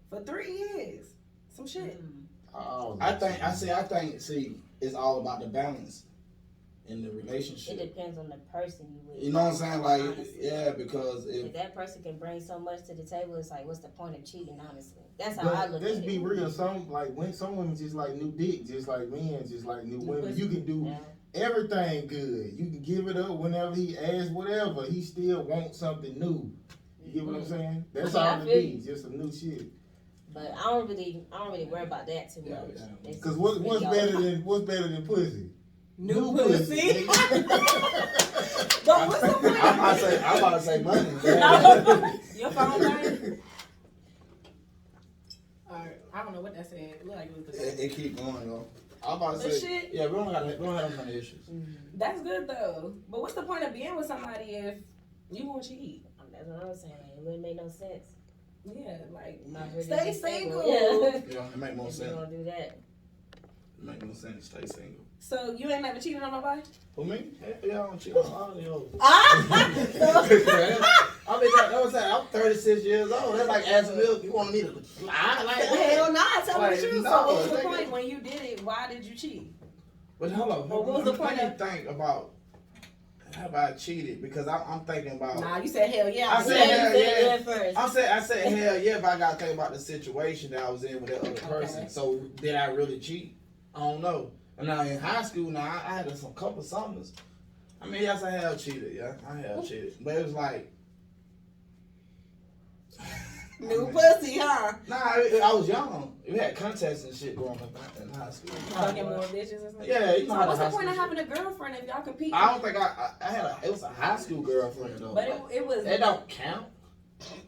Speaker 2: For 3 years. Some shit.
Speaker 1: Oh,
Speaker 4: I think it's all about the balance in the
Speaker 3: It
Speaker 4: relationship.
Speaker 3: depends on the person you with.
Speaker 4: You know what I'm saying? Like,
Speaker 3: Honestly.
Speaker 4: yeah, because
Speaker 3: If that person can bring so much to the table, it's like, what's the point of cheating? Honestly, that's how I
Speaker 1: But
Speaker 3: look
Speaker 1: let's
Speaker 3: at it.
Speaker 1: be real. Some women just like new dick, just like men, just like new women. You can do everything good. You can give it up whenever he asks, whatever. He still wants something new. You get what I'm saying? That's
Speaker 3: Yeah,
Speaker 1: all
Speaker 3: I
Speaker 1: it
Speaker 3: feel
Speaker 1: needs, just some new shit.
Speaker 3: But I don't really worry about that too
Speaker 4: Yeah,
Speaker 3: much.
Speaker 4: yeah.
Speaker 1: Cause what's better than pussy?
Speaker 2: New pussy.
Speaker 1: nigga.
Speaker 2: But what's the point?
Speaker 4: I'm about to say money.
Speaker 2: Your phone thing? Alright, I don't know what that said. It looked like it was the
Speaker 4: It keep going, yo. I'm about to
Speaker 2: But
Speaker 4: say,
Speaker 2: shit.
Speaker 4: yeah, we don't have that many issues.
Speaker 2: That's good though. But what's the point of being with somebody if you won't cheat?
Speaker 3: That's what I'm saying. It wouldn't make no sense.
Speaker 2: Yeah, like
Speaker 3: You might as well
Speaker 2: stay
Speaker 3: just be
Speaker 2: single.
Speaker 3: Yeah.
Speaker 4: Yeah, it make more
Speaker 3: If you
Speaker 4: sense.
Speaker 3: don't do that.
Speaker 4: It make more sense. Stay single.
Speaker 2: So you ain't never cheated on nobody?
Speaker 4: For me, hell yeah, I don't cheat on all of y'all.
Speaker 2: Ah!
Speaker 4: I mean, that was that. I'm 36 years old. That's like asking me, you want me to lie? Like,
Speaker 2: Hell nah, tell me
Speaker 4: Like,
Speaker 2: the truth.
Speaker 4: no,
Speaker 2: So what was the
Speaker 4: nigga.
Speaker 2: point when you did it? Why did you cheat?
Speaker 4: But hold on.
Speaker 2: Well, what was the point
Speaker 4: Let me think about how I cheated because I'm thinking about.
Speaker 2: Nah, you said hell yeah.
Speaker 4: I said
Speaker 3: Yeah,
Speaker 4: hell
Speaker 3: you said
Speaker 4: yeah.
Speaker 3: yeah first.
Speaker 4: I said hell yeah, but I gotta think about the situation that I was in with that other person.
Speaker 2: Okay.
Speaker 4: So did I really cheat? I don't know. And now in high school, I had some couple summers. I mean, yes, I have cheated. Yeah, I have cheated, but it was like.
Speaker 2: New pussy, huh?
Speaker 4: Nah, I was young. We had contests and shit going up in high school.
Speaker 2: Fucking more bitches or something.
Speaker 4: Yeah, you know
Speaker 2: So
Speaker 4: how
Speaker 2: what's the
Speaker 4: high
Speaker 2: point of
Speaker 4: school
Speaker 2: having a girlfriend if y'all compete?
Speaker 4: I don't think I had it was a high school girlfriend though.
Speaker 2: But it was.
Speaker 4: That don't count.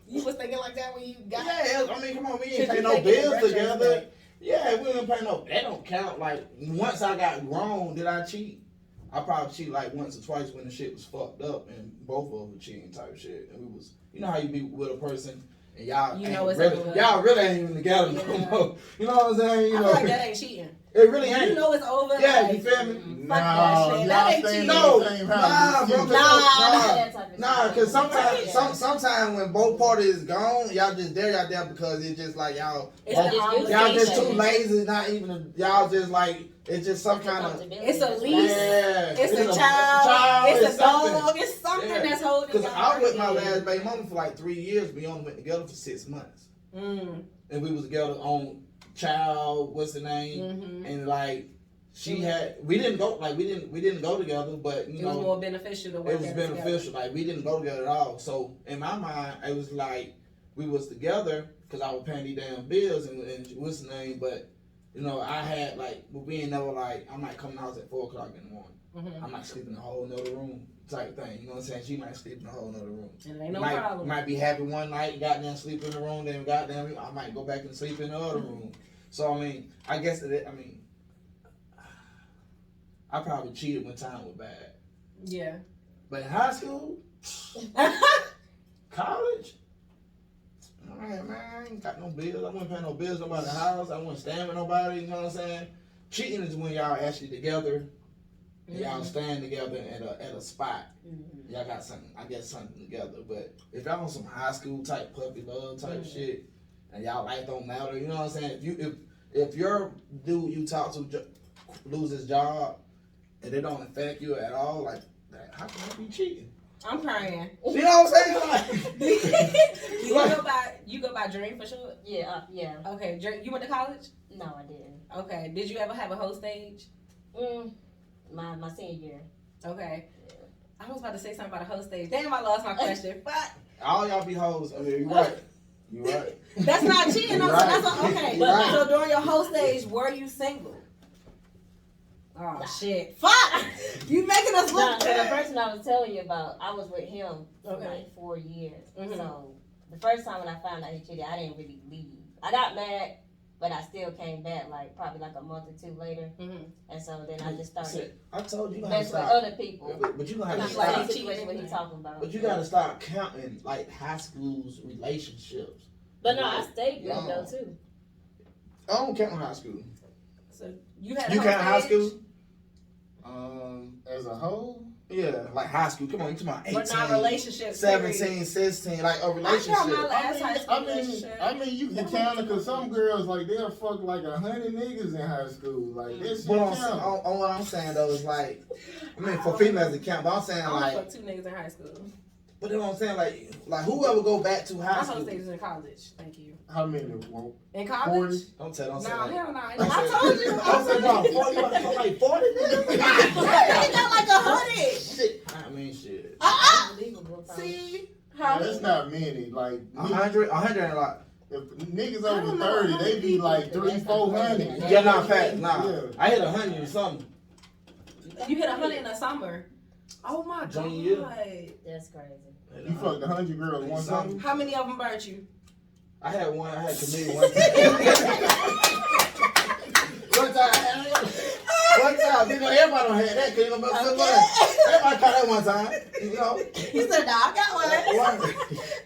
Speaker 2: You was thinking like that when you got.
Speaker 4: Yeah, I mean, come on, we ain't
Speaker 2: Should
Speaker 4: pay
Speaker 2: you
Speaker 4: no
Speaker 2: take it in
Speaker 4: bills together.
Speaker 2: retrospect?
Speaker 4: Yeah, we didn't pay no. That don't count. Like once I got grown, did I cheat? I probably cheated like once or twice when the shit was fucked up and both of us were cheating type shit. And we was, you know how you be with a person and y'all,
Speaker 2: You know it's
Speaker 4: really,
Speaker 2: over.
Speaker 4: y'all really ain't even together no
Speaker 2: Yeah.
Speaker 4: more. You know what I'm saying? You
Speaker 2: I
Speaker 4: know,
Speaker 2: feel like that ain't cheating.
Speaker 4: it really ain't.
Speaker 2: You know it's over.
Speaker 4: Yeah,
Speaker 2: like,
Speaker 4: you feel me?
Speaker 2: fuck
Speaker 1: No,
Speaker 2: that shit. That
Speaker 1: y'all
Speaker 2: ain't
Speaker 1: staying
Speaker 2: cheating.
Speaker 4: No,
Speaker 1: in the same house.
Speaker 4: nah, bro.
Speaker 1: You-
Speaker 3: That type of
Speaker 4: Nah,
Speaker 3: shit.
Speaker 4: cause sometimes,
Speaker 3: Right.
Speaker 4: sometimes when both parties gone, y'all just there because it's just like y'all,
Speaker 2: It's
Speaker 4: both-
Speaker 2: the
Speaker 3: Y'all
Speaker 4: y'all just too
Speaker 3: obligation.
Speaker 4: lazy, not even y'all just like it's just some kind of
Speaker 2: It's a lease.
Speaker 4: yeah.
Speaker 2: It's a child. It's a
Speaker 4: something.
Speaker 2: dog. It's something
Speaker 4: Yeah.
Speaker 2: that's holding.
Speaker 4: Cause
Speaker 2: y'all
Speaker 4: I was with my
Speaker 2: together.
Speaker 4: last baby mama for like 3 years. We only went together for 6 months,
Speaker 2: Mm.
Speaker 4: and we was together on child. What's the name?
Speaker 2: Mm-hmm.
Speaker 4: And like she had, we didn't go together, but you
Speaker 2: It was
Speaker 4: know.
Speaker 2: more beneficial to work
Speaker 4: It was
Speaker 2: together.
Speaker 4: beneficial. Like we didn't go together at all. So in my mind, it was like we was together because I was paying these damn bills and what's the name. But you know, I had like we ain't never like I might come to the house at 4 o'clock in the morning.
Speaker 2: Mm-hmm.
Speaker 4: I might sleep in a whole nother room type thing. You know what I'm saying? She might sleep in a whole nother room.
Speaker 2: And it ain't no
Speaker 4: might,
Speaker 2: problem.
Speaker 4: Might be happy one night, goddamn sleep in the room, then goddamn I might go back and sleep in the other room. So I mean, I guess that I probably cheated when time was bad.
Speaker 2: Yeah.
Speaker 4: But in high school, college, man, I ain't got no bills. I wasn't paying no bills nobody's house. I wasn't staying with nobody. You know what I'm saying? Cheating is when y'all actually together. And y'all staying together at a spot.
Speaker 3: Mm-hmm.
Speaker 4: Y'all got something, I guess, something together. But if y'all on some high school type puppy love type shit, and y'all life don't matter, you know what I'm saying? If your dude you talk to lose his job and it don't affect you at all, like that, how can that be cheating?
Speaker 2: I'm crying.
Speaker 4: You know what I'm saying? Like,
Speaker 2: you go by Dream for sure?
Speaker 3: Yeah, yeah.
Speaker 2: Okay, Dream, you went to college?
Speaker 3: No, I didn't.
Speaker 2: Okay. Did you ever have a whole stage?
Speaker 3: My senior year.
Speaker 2: Okay. I was about to say something about a whole stage. Damn, I lost my question. But
Speaker 4: all y'all be hoes. I mean, you right. You right.
Speaker 2: that's not cheating. No,
Speaker 4: Right.
Speaker 2: so that's what, okay.
Speaker 4: You're right.
Speaker 2: So during your whole stage, were you single? Oh shit! Fuck! You making us
Speaker 3: No,
Speaker 2: look
Speaker 3: so the
Speaker 2: bad.
Speaker 3: person I was telling you about, I was with him for
Speaker 2: Okay.
Speaker 3: like 4 years.
Speaker 2: Mhm.
Speaker 3: So the first time when I found out he cheated, I didn't really leave. I got mad, but I still came back like probably like a month or two later.
Speaker 2: Mhm.
Speaker 3: And so then I just started
Speaker 4: I told you, you gotta
Speaker 3: messing with
Speaker 4: stop.
Speaker 3: other people.
Speaker 4: But you gonna have
Speaker 3: Not
Speaker 4: to
Speaker 3: like
Speaker 4: stop.
Speaker 3: the situation what he's talking about.
Speaker 4: But you gotta start counting like high school's relationships.
Speaker 3: But no, I stayed with him
Speaker 4: Yeah.
Speaker 3: though too.
Speaker 4: I don't count high school.
Speaker 2: So you had a
Speaker 4: You
Speaker 2: whole
Speaker 4: count high
Speaker 2: stage?
Speaker 4: school?
Speaker 1: As a whole,
Speaker 4: Yeah, like high school. Come on, you talking about 18,
Speaker 2: But not relationships.
Speaker 4: 17, 16, like a
Speaker 2: I count
Speaker 4: relationship.
Speaker 2: my last high school
Speaker 1: I
Speaker 2: relationship.
Speaker 1: mean, you can count it because some girls like they'll fuck like 100 niggas in high school. Like that shit
Speaker 4: But
Speaker 1: count.
Speaker 4: on what I'm saying though is like, I mean for females it count. But I'm saying
Speaker 2: I only
Speaker 4: like,
Speaker 2: fucked 2 niggas in high school.
Speaker 4: but then what I'm saying like whoever go back to
Speaker 2: My
Speaker 4: high
Speaker 2: whole
Speaker 4: school.
Speaker 2: stage was in college. Thank you.
Speaker 1: How many? Well,
Speaker 2: In college?
Speaker 1: 40?
Speaker 4: Don't say
Speaker 2: No,
Speaker 4: that.
Speaker 2: hell no.
Speaker 4: Don't say-
Speaker 2: I told you.
Speaker 4: Don't say no. 40, you about to fuck like 40 niggas?
Speaker 2: They got like 100.
Speaker 4: Shit. I mean shit.
Speaker 3: Unbelievable.
Speaker 2: See?
Speaker 1: that's not many. Like
Speaker 4: 100 and a lot.
Speaker 1: If niggas over 30, they be like 300-400.
Speaker 4: Yeah, nah, fact, nah.
Speaker 1: Yeah.
Speaker 4: I hit 100 or something.
Speaker 2: You hit 100 in the summer. Oh my god.
Speaker 4: Junior year.
Speaker 3: That's crazy.
Speaker 1: You fucked 100 girls one time.
Speaker 2: How many of them burnt you?
Speaker 4: I had one. I had committed one time. One time, you know, everybody don't have that. Cause you know, everybody caught that one time. You know.
Speaker 2: He said, "Nah, I got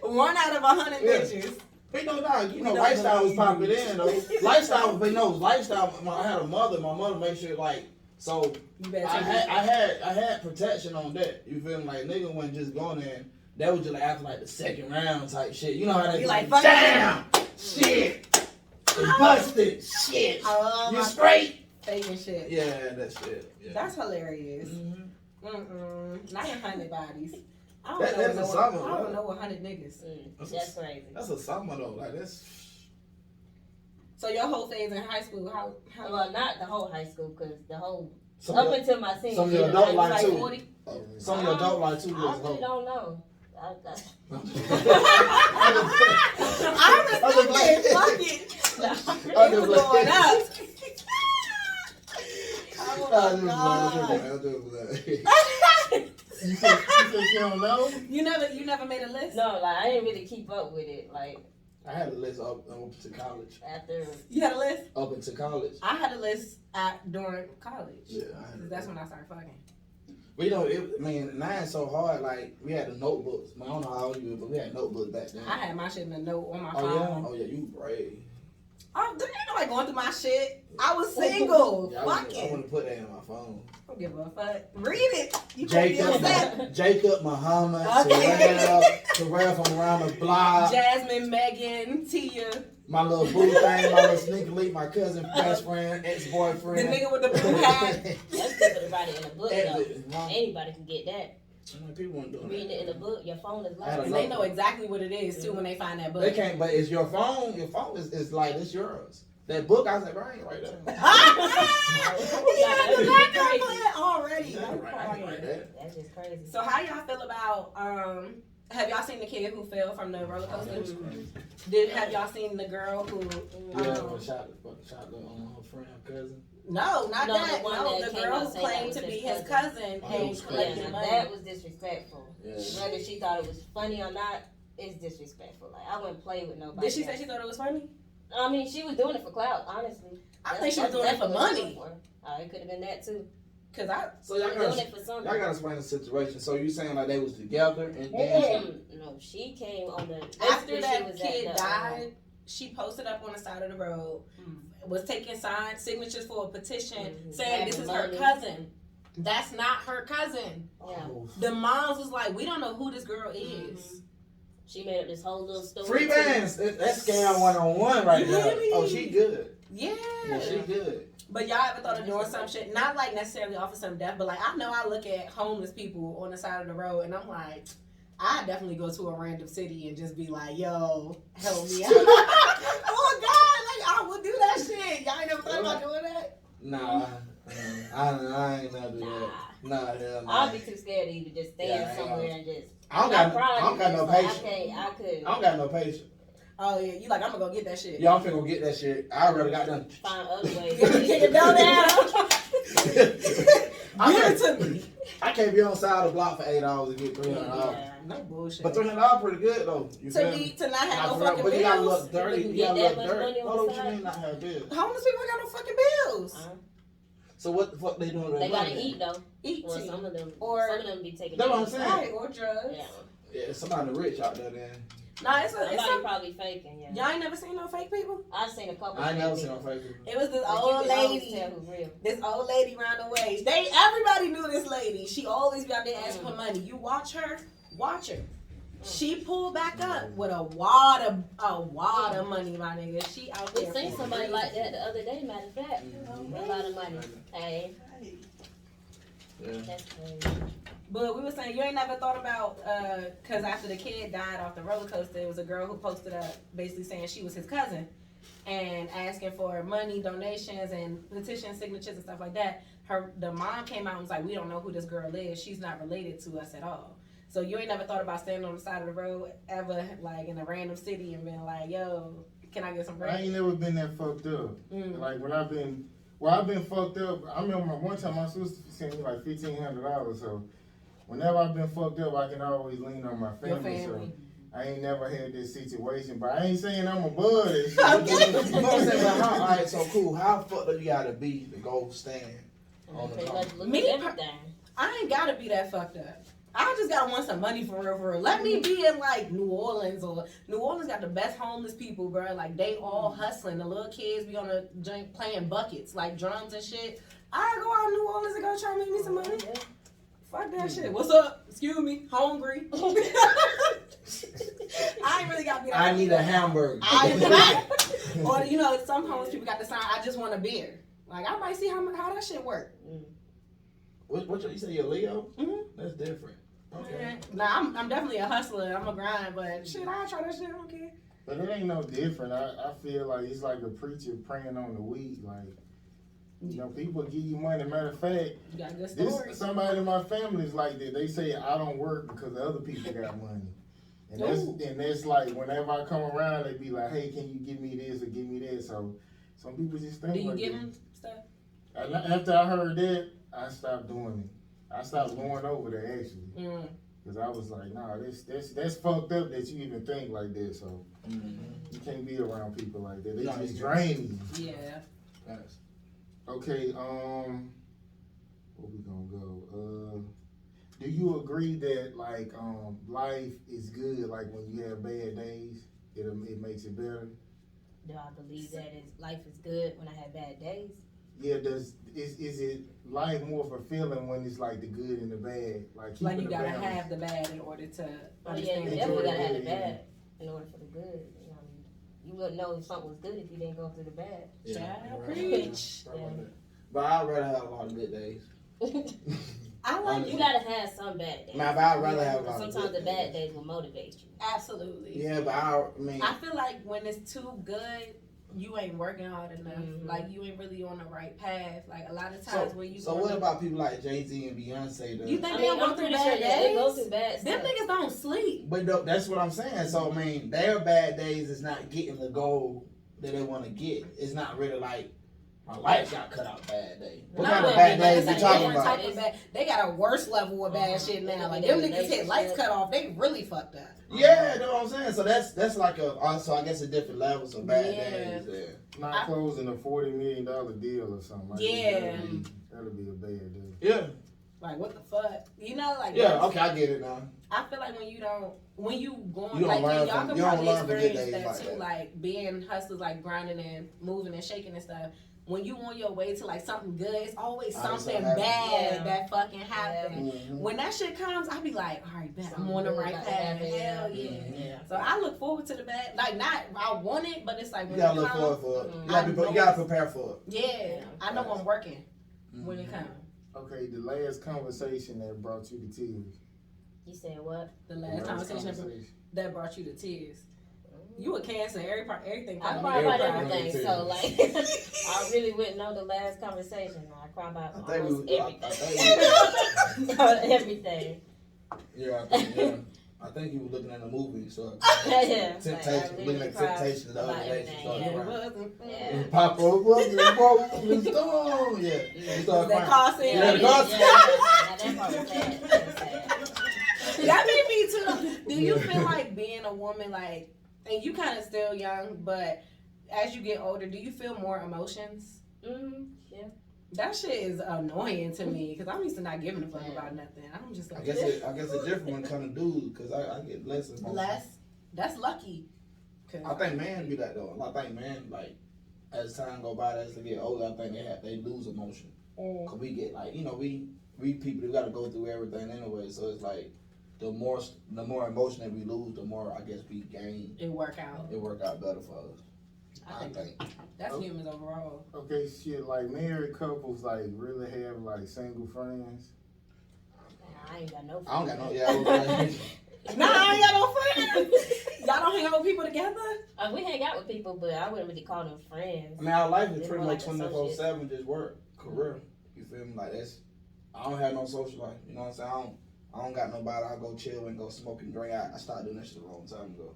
Speaker 2: one." One out of 100 bitches.
Speaker 4: But no, you know, lifestyle was popping in though. Lifestyle, but no, lifestyle. I had a mother. My mother made sure like so. I had protection on that. You feel me? Like nigga wasn't just going in. That was just like after like the second round type shit. You know how they
Speaker 2: like
Speaker 4: damn shit, busted shit. You straight?
Speaker 2: Faking shit.
Speaker 4: Yeah, that shit. Yeah.
Speaker 2: That's hilarious. Not 100 bodies. I don't know 100 niggas.
Speaker 3: That's crazy.
Speaker 4: That's a summer though. Like that's.
Speaker 2: So your whole phase in high school, how
Speaker 3: Well, not the whole high school, cause the whole
Speaker 4: Some
Speaker 3: up
Speaker 4: of
Speaker 3: until my senior
Speaker 4: some of
Speaker 3: year,
Speaker 4: your adult
Speaker 3: I was
Speaker 4: life
Speaker 3: like
Speaker 4: too.
Speaker 3: 40.
Speaker 4: Some of your adult life too.
Speaker 3: I really don't know.
Speaker 2: I respect it. Fuck it. It was going up.
Speaker 1: You said you don't know?
Speaker 2: You never made a list?
Speaker 3: No, like I didn't really keep up with it. Like
Speaker 4: I had a list up to college.
Speaker 3: after.
Speaker 2: You had a list?
Speaker 4: Up into college.
Speaker 2: I had a list during college.
Speaker 4: Yeah.
Speaker 2: That's when I started fucking.
Speaker 4: But you know, now it's so hard. Like we had the notebooks. I don't know how old you were, but we had notebooks back then.
Speaker 2: I had my shit in a note on my
Speaker 4: Oh
Speaker 2: phone.
Speaker 4: yeah. Oh yeah, you brave.
Speaker 2: Oh, there ain't nobody going through my shit. I was single.
Speaker 4: Yeah,
Speaker 2: Fuck
Speaker 4: I
Speaker 2: it.
Speaker 4: want to put that in my phone.
Speaker 2: I don't give a fuck. Read it. You can't be upset.
Speaker 4: Jacob, Muhammad,
Speaker 2: Okay.
Speaker 4: Terrell from around the block.
Speaker 2: Jasmine, Megan, Tia.
Speaker 4: My little boo thing, my little sneaker leak, my cousin, best friend,
Speaker 2: The
Speaker 4: ex-boyfriend.
Speaker 2: nigga with the blue hat.
Speaker 3: That's good to write it in a book though. Anybody can get that.
Speaker 4: People weren't doing
Speaker 3: Reading it in a book, your phone is
Speaker 4: I had a
Speaker 3: locked.
Speaker 2: And they know exactly what it is too when they find that book.
Speaker 4: They can't, but it's your phone. Your phone is like, it's yours. That book, I was like, right, right there.
Speaker 2: Already.
Speaker 3: That's just crazy.
Speaker 2: So how y'all feel about have y'all seen the kid who fell from the roller coaster? Have y'all seen the girl who
Speaker 4: shot her friend, her cousin.
Speaker 2: No, not
Speaker 3: No,
Speaker 2: that.
Speaker 3: the one
Speaker 2: No,
Speaker 3: that
Speaker 2: the
Speaker 3: came
Speaker 2: girl
Speaker 3: out
Speaker 2: who
Speaker 3: saying that
Speaker 2: claimed
Speaker 3: was
Speaker 2: to be
Speaker 3: his
Speaker 2: his cousin
Speaker 4: Oh,
Speaker 2: and
Speaker 4: was
Speaker 2: collected
Speaker 3: Yeah, now
Speaker 2: money.
Speaker 3: that was disrespectful.
Speaker 4: Yeah.
Speaker 3: Whether she thought it was funny or not, it's disrespectful. Like I wouldn't play with nobody.
Speaker 2: Did she say she thought it was funny?
Speaker 3: I mean, she was doing it for clout, honestly.
Speaker 2: I think she was doing it for money.
Speaker 3: It could have been that too.
Speaker 2: Cause
Speaker 4: So y'all
Speaker 3: Doing it for something.
Speaker 4: gotta explain the situation. So you saying like they was together and then
Speaker 3: No, she came on the
Speaker 2: after
Speaker 3: she
Speaker 2: that
Speaker 3: was
Speaker 2: kid
Speaker 3: at the,
Speaker 2: died, she posted up on the side of the road, was taking signatures for a petition saying this is her cousin. That's not her cousin.
Speaker 3: Yeah.
Speaker 2: The moms was like, we don't know who this girl is.
Speaker 3: She made up this whole little story.
Speaker 4: free bands. That's scam 101 right
Speaker 2: You
Speaker 4: now.
Speaker 2: hear me?
Speaker 4: Oh, she good.
Speaker 2: Yeah.
Speaker 4: Yeah, she good.
Speaker 2: But y'all ever thought of doing some shit? Not like necessarily off of some death, but like I know I look at homeless people on the side of the road and I'm like, I definitely go to a random city and just be like, yo, help me out. Oh God, like I would do that shit. Y'all ain't never thought about doing that?
Speaker 4: Nah, I ain't never do that. Nah, hell no.
Speaker 3: I'd be too scared to even just stand
Speaker 4: Yeah,
Speaker 3: somewhere and just.
Speaker 4: I don't got no patience.
Speaker 3: I couldn't
Speaker 4: I don't got no patience.
Speaker 2: Oh yeah, you like I'm gonna go get that shit.
Speaker 4: Y'all finna go get that shit. I already got done.
Speaker 3: find other ways.
Speaker 2: Kick it down there. Give it to me.
Speaker 4: I can't be on the side of the block for 8 hours to get $300.
Speaker 3: Yeah.
Speaker 2: No bullshit.
Speaker 4: But $300 pretty good though. You feel me?
Speaker 2: To not have no
Speaker 4: Nah,
Speaker 2: fucking
Speaker 4: but you gotta
Speaker 2: bills.
Speaker 4: look dirty.
Speaker 3: You
Speaker 4: You
Speaker 3: get
Speaker 4: gotta
Speaker 3: that
Speaker 4: look
Speaker 3: much
Speaker 4: dirty.
Speaker 3: money on
Speaker 4: Hold on,
Speaker 3: the
Speaker 4: what you
Speaker 3: side?
Speaker 4: mean not have bills?
Speaker 2: Homeless people ain't got no fucking bills.
Speaker 4: So what the fuck they doing with
Speaker 3: They
Speaker 4: that
Speaker 3: gotta
Speaker 4: money?
Speaker 3: eat though.
Speaker 2: Eat
Speaker 3: Or
Speaker 2: tea.
Speaker 3: some of them.
Speaker 2: Or-
Speaker 3: some of them be taking.
Speaker 4: That's what I'm
Speaker 3: drugs.
Speaker 4: saying.
Speaker 2: Right, or drugs.
Speaker 3: Yeah.
Speaker 4: Yeah, somebody rich out there then.
Speaker 2: Nah, it's
Speaker 3: Somebody
Speaker 2: some,
Speaker 3: probably faking. Yeah.
Speaker 2: y'all ain't never seen no fake people?
Speaker 3: I've seen a couple.
Speaker 4: I ain't never
Speaker 3: fake
Speaker 4: seen no
Speaker 3: people.
Speaker 4: fake people.
Speaker 2: It was this
Speaker 3: But you
Speaker 2: old
Speaker 3: can always
Speaker 2: lady.
Speaker 3: tell who's real.
Speaker 2: This old lady ran away. Everybody knew this lady. She always be out there asking for money. You watch her. She pulled back up with a wad of money, my nigga. She out
Speaker 3: We
Speaker 2: there.
Speaker 3: seen
Speaker 2: for
Speaker 3: somebody
Speaker 2: real.
Speaker 3: like that the other day. Matter of fact, a lot of money. Hey,
Speaker 4: Yeah.
Speaker 3: that's crazy.
Speaker 2: But we were saying you ain't never thought about because after the kid died off the roller coaster, it was a girl who posted up basically saying she was his cousin and asking for money, donations, and petition signatures and stuff like that. The mom came out and was like, "We don't know who this girl is. She's not related to us at all." So you ain't never thought about standing on the side of the road ever, like in a random city and being like, yo, can I get some bread?
Speaker 1: I ain't never been that fucked up. Like when I've been fucked up. I remember one time my sister sent me like $1,500. So whenever I've been fucked up, I can always lean on my family. So I ain't never had this situation, but I ain't saying I'm above this shit.
Speaker 4: Alright, so cool. How fucked up you gotta be to go stand on the top?
Speaker 2: Me, I ain't gotta be that fucked up. I just gotta want some money for real. Let me be in like New Orleans got the best homeless people, bro. Like they all hustling. The little kids be on the joint playing buckets, like drums and shit. I go out in New Orleans and go try to make me some money. Fuck that shit. What's up? Excuse me. Hungry. I ain't really gotta be that.
Speaker 4: I need a hamburger.
Speaker 2: Or you know, some homeless people got the sign, I just want a beer. Like I might see how that shit work.
Speaker 4: What you say? You're Leo?
Speaker 2: Mm-hmm.
Speaker 4: That's different. Okay.
Speaker 2: Nah, I'm definitely a hustler. I'm a grind, but shit, I'll try that shit. I don't care.
Speaker 1: But it ain't no different. I feel like it's like a preacher praying on the weed. Like, you know, people give you money. Matter of fact,
Speaker 2: You got good stories.
Speaker 1: somebody in my family is like that. They say I don't work because other people got money. And that's like whenever I come around, they be like, hey, can you give me this or give me that? So some people just think
Speaker 2: Do you
Speaker 1: like
Speaker 2: give
Speaker 1: that.
Speaker 2: them stuff?
Speaker 1: And after I heard that, I stopped doing it. I stopped going over there actually. Cause I was like, nah, that's fucked up that you even think like that. So you can't be around people like that. They just drain you.
Speaker 2: Yeah.
Speaker 4: Thanks.
Speaker 1: Okay, where we gonna go? Do you agree that like life is good? Like when you have bad days, it makes it better.
Speaker 3: Do I believe that life is good when I have bad days?
Speaker 1: Yeah, is it life more fulfilling when it's like the good and the bad? Like
Speaker 2: you gotta have the bad in order to
Speaker 3: understand.
Speaker 2: the
Speaker 3: You
Speaker 2: good.
Speaker 3: gotta have the bad in order for the good. You know, you wouldn't know if something was good if you didn't go through the bad.
Speaker 2: Child, preach.
Speaker 4: But I'd rather have a lot of good days.
Speaker 2: I like
Speaker 3: You gotta have some bad days.
Speaker 4: Man, but I'd rather have a lot of
Speaker 3: Sometimes
Speaker 4: good
Speaker 3: the bad days will motivate you.
Speaker 2: Absolutely.
Speaker 4: Yeah, but
Speaker 2: I feel like when it's too good, you ain't working hard enough. Like you ain't really on the right path. Like a lot of times when you.
Speaker 4: So what about people like Jay-Z and Beyonce?
Speaker 2: You think they don't go through bad days?
Speaker 3: They go through bad stuff.
Speaker 2: Them niggas don't sleep.
Speaker 4: But that's what I'm saying. So I mean, their bad days is not getting the goal that they want to get. It's not really like my life got cut out bad day. What kind of bad days you talking about?
Speaker 2: They got a worse level of bad shit now. Like them niggas hit lights cut off. They really fucked up.
Speaker 4: Yeah, you know what I'm saying. So that's like also I guess a different levels of bad days there.
Speaker 1: Not closing a $40 million deal or something. That'll be a bad deal.
Speaker 4: Yeah.
Speaker 2: Like what the fuck? You know, like
Speaker 4: okay, I get it now.
Speaker 2: I feel like when you going
Speaker 4: you
Speaker 2: like
Speaker 4: learn
Speaker 2: y'all
Speaker 4: from,
Speaker 2: can probably experience
Speaker 4: days
Speaker 2: that
Speaker 4: like
Speaker 2: too,
Speaker 4: that.
Speaker 2: like being hustlers, like grinding and moving and shaking and stuff. When you on your way to like something good, it's always something bad that fucking happens. When that shit comes, I be like, all right, bet I'm on the right path. Hell yeah. So I look forward to the bad. Like not I want it, but it's like when
Speaker 4: you gotta
Speaker 2: it
Speaker 4: look
Speaker 2: comes,
Speaker 4: forward for it. You gotta prepare for it.
Speaker 2: Yeah, I know I'm working when it comes.
Speaker 1: Okay, the last conversation that brought you to tears.
Speaker 3: You said what?
Speaker 2: The last conversation that brought you to tears. You a Cancer, everything.
Speaker 3: I cry about everything, so like, I really wouldn't know the last conversation. I cry about almost everything. Everything.
Speaker 4: Yeah, I think you were looking at a movie, so
Speaker 3: yeah.
Speaker 4: Temptation, looking at Temptation the other day.
Speaker 3: Yeah.
Speaker 4: Pop up, what's the problem? Yeah, you started
Speaker 2: that
Speaker 4: crying.
Speaker 2: car scene.
Speaker 4: Yeah, the car scene.
Speaker 3: That part was sad.
Speaker 2: That made me too. Do you feel like being a woman, like, and you kind of still young, but as you get older, do you feel more emotions?
Speaker 3: Yeah.
Speaker 2: That shit is annoying to me because I'm used to not giving a fuck about nothing. I'm just like,
Speaker 4: I guess a different one kind of dude because I get less emotions.
Speaker 2: Less. That's lucky.
Speaker 4: I think men be that though. I think men like as time go by, as they get older, I think they lose emotion. Cause we get like we people we got to go through everything anyway. So it's like the more emotion that we lose, the more I guess we gain.
Speaker 2: It work out
Speaker 4: better for us. I think.
Speaker 2: That's humans overall.
Speaker 1: Okay, shit, like married couples like really have like single friends.
Speaker 3: I ain't got no friends.
Speaker 4: I don't got no. Yeah.
Speaker 2: Nah, I ain't got no friends. Y'all don't hang out with people together?
Speaker 3: We hang out with people, but I wouldn't really call them friends.
Speaker 4: I mean, our life is
Speaker 3: They're
Speaker 4: pretty
Speaker 3: more
Speaker 4: much
Speaker 3: like
Speaker 4: 24/7, just work, career. You feel me? Like that's. I don't have no social life. You know what I'm saying? I don't got nobody. I go chill and go smoke and drink. I started doing that shit a long time ago.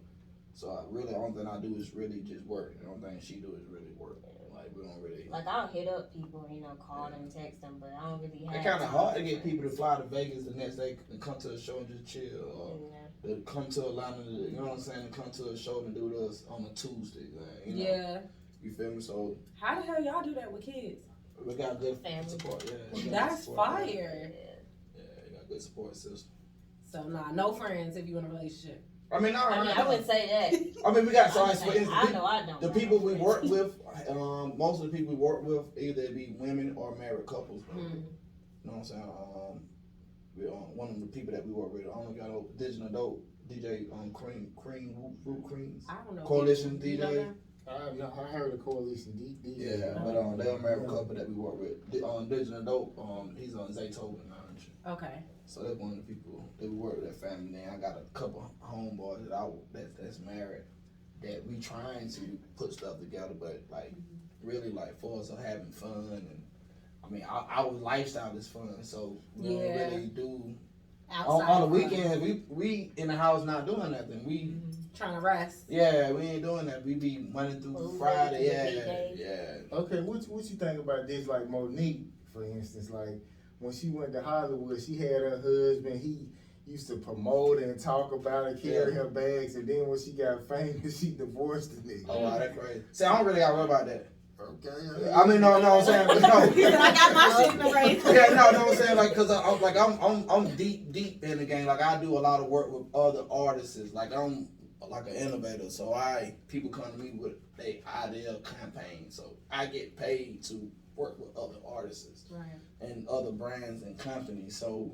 Speaker 4: So the only thing I do is really just work. The only thing she do is really work. Like we don't really.
Speaker 3: Like I'll hit up people, call them, text them, but I don't really have.
Speaker 4: It's kind of hard to get people to fly to Vegas the next day and come to a show and just chill, or to come to Atlanta. You know what I'm saying? Come to a show and do this on a Tuesday.
Speaker 2: Yeah.
Speaker 4: You feel me? So
Speaker 2: how the hell y'all do that with kids?
Speaker 4: we got good
Speaker 3: family
Speaker 4: support. Yeah.
Speaker 2: That's
Speaker 4: support,
Speaker 2: fire.
Speaker 4: Yeah, you got good support system.
Speaker 2: So no friends if you in a relationship.
Speaker 4: I mean,
Speaker 3: I wouldn't say that.
Speaker 4: I mean, we got so
Speaker 3: I know I don't.
Speaker 4: The people we work with, most of the people we work with, either be women or married couples. You know what I'm saying? One of the people that we work with, I don't know if y'all know Digital Dope, DJ Cream Root Creams.
Speaker 2: I don't know.
Speaker 4: Coalition DJ.
Speaker 1: I heard of Coalition DJ.
Speaker 4: Yeah, but they're a married couple that we work with. Digital Dope, he's on Zaytoven.
Speaker 2: Okay.
Speaker 4: So that's one of the people that we work with, that family. Then I got a couple homeboys that's married that we trying to put stuff together, but like really like for us having fun, and I mean our lifestyle is fun, so we don't really do. On the weekends we in the house not doing nothing. We
Speaker 2: trying to rest.
Speaker 4: Yeah, we ain't doing that. We be Monday through Friday. Yeah.
Speaker 1: Okay, what you think about this? Like Monique, for instance, like. When she went to Hollywood, she had her husband. He used to promote and talk about her, carry her bags, and then when she got famous, she divorced the nigga.
Speaker 4: Oh wow, that's crazy. See, I don't really got to worry about that.
Speaker 1: Okay.
Speaker 4: I mean, no, I'm saying, no.
Speaker 2: I got my shit in the race.
Speaker 4: Yeah, no, I'm saying, like, cause I'm deep in the game. Like, I do a lot of work with other artists. Like, I'm like an innovator, so people come to me with their idea campaign. So I get paid to work with other artists and other brands and companies. So,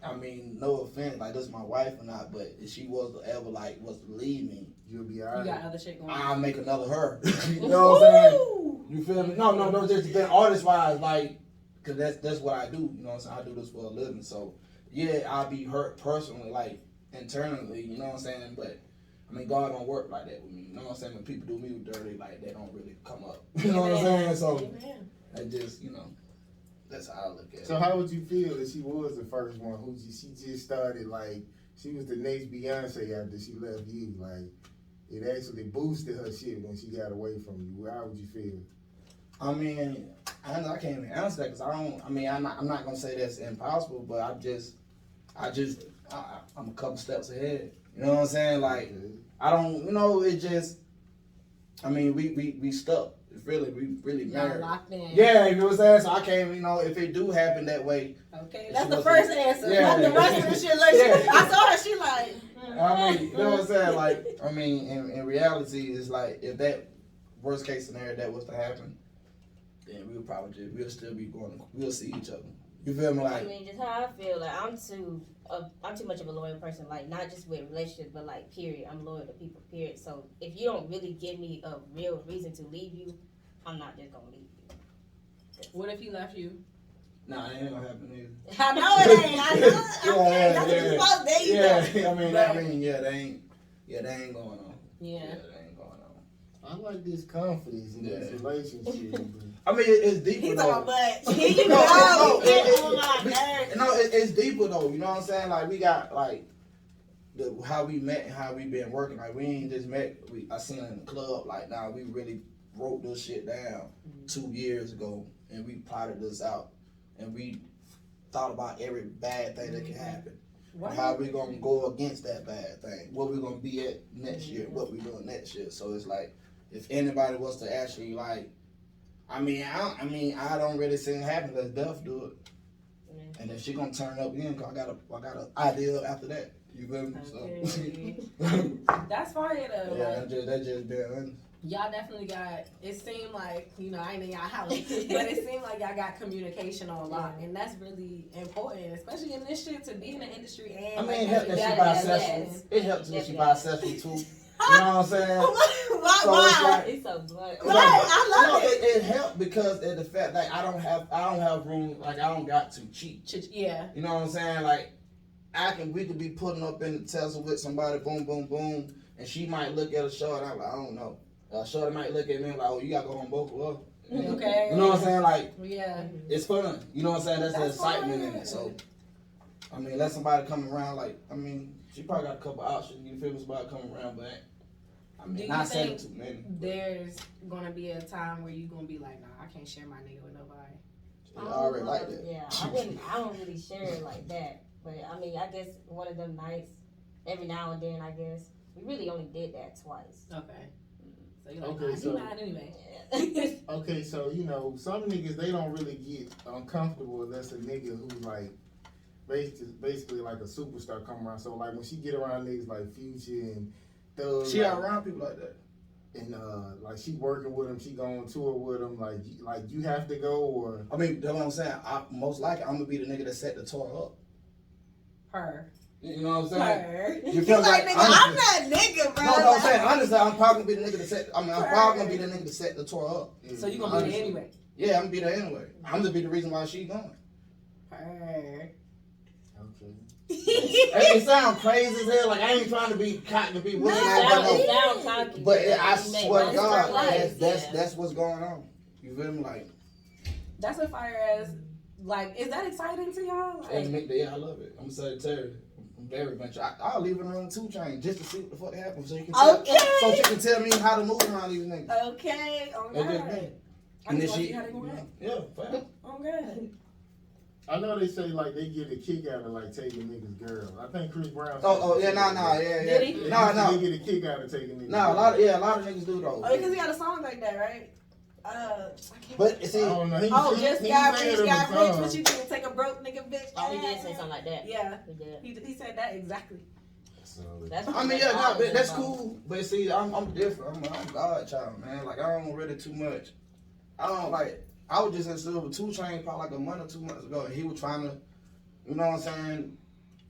Speaker 4: I mean, no offense, like this is my wife or not, but if she was to ever was to leave me,
Speaker 1: you'll be alright.
Speaker 2: You got other shit going on.
Speaker 4: I'll make another her. You know what I'm saying? You feel me? No, just being artist wise, like, cause that's what I do. You know what I'm saying? I do this for a living. So yeah, I'll be hurt personally, like internally. You know what I'm saying? But I mean, God don't work like that with me. You know what I'm saying? When people do me dirty, like, they don't really come up. You know what I'm saying? So, I just, that's how I look at it.
Speaker 1: So how would you feel if she was the first one who she just started, like, she was the next Beyonce after she left you? Like, it actually boosted her shit when she got away from you. How would you feel?
Speaker 4: I mean, I can't even answer that because I'm not going to say that's impossible, but I'm a couple steps ahead. You know what I'm saying? Like, I don't, it just, I mean, we stuck. It's really, we really married.
Speaker 2: Locked in.
Speaker 4: Yeah, you know what I'm saying? So I can't, if it do happen that way.
Speaker 2: Okay, that's the first answer.
Speaker 4: Yeah.
Speaker 2: The rest of the shit, like, I saw her, she like.
Speaker 4: I mean, you know what I'm saying? Like, I mean, in reality, it's like, if that worst case scenario that was to happen, then we'll still be we'll see each other. You feel me? Like,
Speaker 3: I mean, just how I feel. Like, I'm too much of a loyal person. Like, not just with relationships, but like, period. I'm loyal to people, period. So if you don't really give me a real reason to leave you, I'm not just gonna leave you.
Speaker 2: What if he left you?
Speaker 4: Nah, it ain't gonna happen either.
Speaker 2: I know it ain't. I know.
Speaker 4: Yeah,
Speaker 2: That's what you supposed to do.
Speaker 4: Yeah, they ain't going on.
Speaker 2: Yeah.
Speaker 4: They ain't going on.
Speaker 1: I like this confidence in this relationship.
Speaker 4: I mean, it's deeper.
Speaker 2: He's
Speaker 4: though.
Speaker 2: on butt. Here you go.
Speaker 4: It's deeper though. You know what I'm saying? Like, we got like how we met and how we been working. Like, we ain't just met. I seen her in the club. Like, now we really wrote this shit down 2 years ago, and we plotted this out, and we thought about every bad thing that can happen. Wow. How we gonna go against that bad thing? What we gonna be at next year? What we doing next year? So it's like, if anybody was to actually like, I don't really see it happen. Let death do it. Yeah. And if she gonna turn up again, cause I got an idea after that. You feel me?
Speaker 2: Okay. That's fire though.
Speaker 4: Yeah,
Speaker 2: like,
Speaker 4: that just being honest.
Speaker 2: Y'all definitely got, it seemed like, I ain't in y'all house, but it seemed like y'all got communication on a lot, and that's really important, especially in this shit, to be in the industry. And
Speaker 4: I mean, it helped that she bisexual. It helps that she bisexual too. You know what I'm saying?
Speaker 2: Why?
Speaker 3: It's so blunt.
Speaker 2: I love it.
Speaker 4: It helped because of the fact that I don't have room, like, I don't got to cheat.
Speaker 2: Yeah.
Speaker 4: You know what I'm saying? Like, we could be putting up in the Tesla with somebody, boom, boom, boom, and she might look at a show and I'm like, I don't know. Shorty might look at me like, oh, you gotta go home both of us.
Speaker 2: Okay.
Speaker 4: You know what I'm saying? Like,
Speaker 2: Yeah.
Speaker 4: it's fun. You know what I'm saying? That's the
Speaker 2: That's
Speaker 4: excitement in
Speaker 2: fun.
Speaker 4: it. So, I mean, let somebody come around. Like, I mean, she probably got a couple options. You feel me? Somebody coming around, but I
Speaker 2: Do
Speaker 4: mean,
Speaker 2: you
Speaker 4: not
Speaker 2: think
Speaker 4: 7 too many.
Speaker 2: there's gonna be a time where you gonna be like, nah, I can't share my nigga with nobody?
Speaker 4: I already like that.
Speaker 3: Yeah, I don't really share it like that. But I mean, I guess one of them nights, every now and then, I guess. We really only did that twice.
Speaker 2: Okay. So you're like,
Speaker 1: Okay,
Speaker 2: nah,
Speaker 1: so-
Speaker 2: you mad anyway.
Speaker 3: Yeah.
Speaker 1: Okay, so you know, some niggas they don't really get uncomfortable unless a nigga who's like basically like a superstar come around. So like when she get around niggas like Future and Thug,
Speaker 4: She
Speaker 1: like,
Speaker 4: around people like that.
Speaker 1: and like she working with him, she going on tour with him. Like you have to go or
Speaker 4: I mean, that's what I'm saying. Most likely, I'm gonna be the nigga that set the tour up.
Speaker 2: Her.
Speaker 4: You know what I'm saying?
Speaker 2: Her.
Speaker 4: You feel
Speaker 2: like,
Speaker 4: like,
Speaker 2: nigga, I'm
Speaker 4: honestly-
Speaker 2: that nigga, bro.
Speaker 4: No, I'm
Speaker 2: Like-
Speaker 4: saying honestly, I'm probably gonna be the nigga that set. I'm
Speaker 2: Right.
Speaker 4: probably gonna be the nigga that set the tour up.
Speaker 2: So you gonna be there anyway?
Speaker 4: Yeah, I'm gonna be there anyway. I'm gonna be the reason why she going.
Speaker 2: Her.
Speaker 1: okay.
Speaker 4: It sound crazy as hell. Like I ain't trying to be cocky to be willing,
Speaker 3: It sound cocky.
Speaker 4: but I
Speaker 3: you make
Speaker 4: swear to
Speaker 3: money
Speaker 4: God,
Speaker 3: for life,
Speaker 4: that's what's going on. You feel me? Like,
Speaker 2: That's a fire ass. Like, is that exciting to y'all? Like,
Speaker 4: yeah, I love it. I'm Sagittarius. I'm very adventurous. I'll leave it on 2 Chainz just to see what the fuck happens, so you can tell,
Speaker 2: Okay.
Speaker 4: so she can tell me how to move around these niggas.
Speaker 2: okay. Oh
Speaker 4: That's just
Speaker 2: God.
Speaker 4: me.
Speaker 2: I
Speaker 4: And
Speaker 2: just
Speaker 4: then
Speaker 2: want to
Speaker 4: she,
Speaker 2: see how they gonna act.
Speaker 4: yeah, fine.
Speaker 2: Oh God.
Speaker 1: I know they say like they get a kick out of like taking niggas' girl. I think Chris Brown.
Speaker 4: Oh, yeah, yeah.
Speaker 2: Did he?
Speaker 1: They get a kick out of taking niggas.
Speaker 4: No, a lot of niggas do though.
Speaker 2: Oh, because he got a song like that, right? I can't.
Speaker 4: But see,
Speaker 1: I don't know.
Speaker 2: Oh, just got rich, got rich.
Speaker 1: What
Speaker 2: What you do? Take a broke nigga, bitch.
Speaker 3: Oh, he did say something like that.
Speaker 2: Yeah,
Speaker 3: He did.
Speaker 2: he said that exactly.
Speaker 3: That's
Speaker 4: I mean, yeah, no, but that's cool. But see, I'm different. I'm God child, man. Like I don't really too much. I don't like. I was just in school with 2 Chainz probably like a month or 2 months ago, and he was trying to, you know what I'm saying,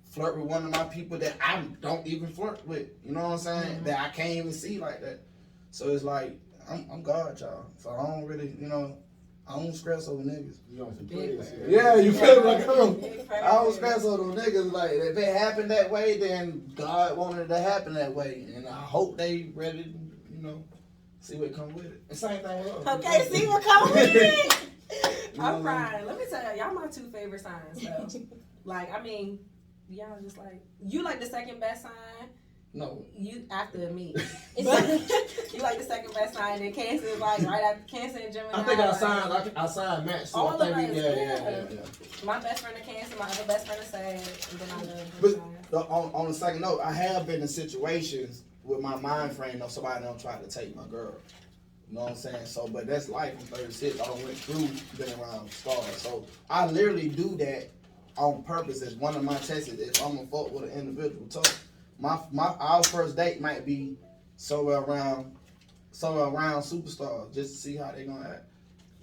Speaker 4: flirt with one of my people that I don't even flirt with. You know what I'm saying? That I can't even see like that. So it's like I'm God child. So I don't really, you know, I don't stress over niggas.
Speaker 1: You on some
Speaker 2: Big
Speaker 1: players?
Speaker 2: fan.
Speaker 4: Yeah, you feel me? Like
Speaker 2: Big
Speaker 4: I don't
Speaker 2: fan.
Speaker 4: stress over them niggas. Like if it happened that way, then God wanted it to happen that way, and I hope they ready to, you know, see what come with it. The same thing with us.
Speaker 2: Okay, see what comes with it.
Speaker 4: You
Speaker 2: I'm
Speaker 4: know,
Speaker 2: crying. Let me tell y'all my 2 favorite signs though. Like, I mean, y'all just like, you like the second best sign.
Speaker 4: No.
Speaker 2: You after me.
Speaker 3: It's
Speaker 2: You like the second best sign, and Cancer is like right after Cancer and Gemini.
Speaker 4: I think
Speaker 2: like,
Speaker 4: I signed Matt. So
Speaker 2: All
Speaker 4: I think
Speaker 2: of us,
Speaker 4: yeah.
Speaker 2: My best friend is Cancer, my other best friend is Sag, and then I love
Speaker 4: But
Speaker 2: Gemini.
Speaker 4: on the second note, I have been in situations with my mind frame of somebody don't try to take my girl. You know what I'm saying? So, but that's life. I'm 36. I went through, been around stars. So I literally do that on purpose as one of my tests. If I'm gonna fuck with an individual, so our first date might be somewhere around superstars, just to see how they gonna act.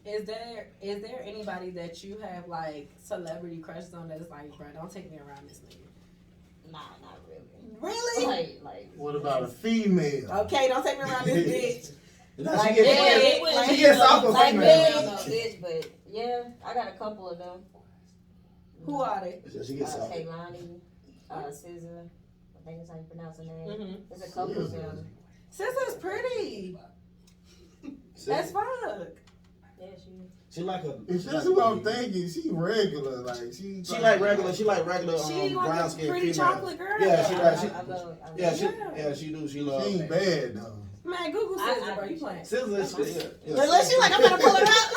Speaker 2: Is there anybody that you have like celebrity crushes on that is like, bro, don't take me around this nigga?
Speaker 3: Nah, not really.
Speaker 2: Really?
Speaker 3: Like.
Speaker 1: What about a female?
Speaker 2: Okay, don't take me around this bitch.
Speaker 4: Like,
Speaker 3: She
Speaker 4: gets off of
Speaker 3: like
Speaker 4: female.
Speaker 3: no bitch, but yeah, I got a couple of them.
Speaker 2: Who are they?
Speaker 4: She gets off.
Speaker 3: Kaylani, SZA. I think that's how you pronounce her name.
Speaker 2: Mm-hmm.
Speaker 3: There's a couple of them.
Speaker 2: Sister's pretty. That's fuck.
Speaker 3: Yeah, she.
Speaker 4: She like a.
Speaker 1: If that's who I'm thinking, she regular. Like she
Speaker 4: like regular. She like regular.
Speaker 2: She like
Speaker 4: brown
Speaker 2: a
Speaker 4: skin
Speaker 2: pretty
Speaker 4: female.
Speaker 2: chocolate girl.
Speaker 4: Yeah, she like.
Speaker 3: I love.
Speaker 4: Yeah, she do. She love.
Speaker 1: She ain't bad though.
Speaker 2: Man, Google SZA, bro. You playing?
Speaker 4: SZA, yeah.
Speaker 2: Unless she like, I'm gonna pull her out.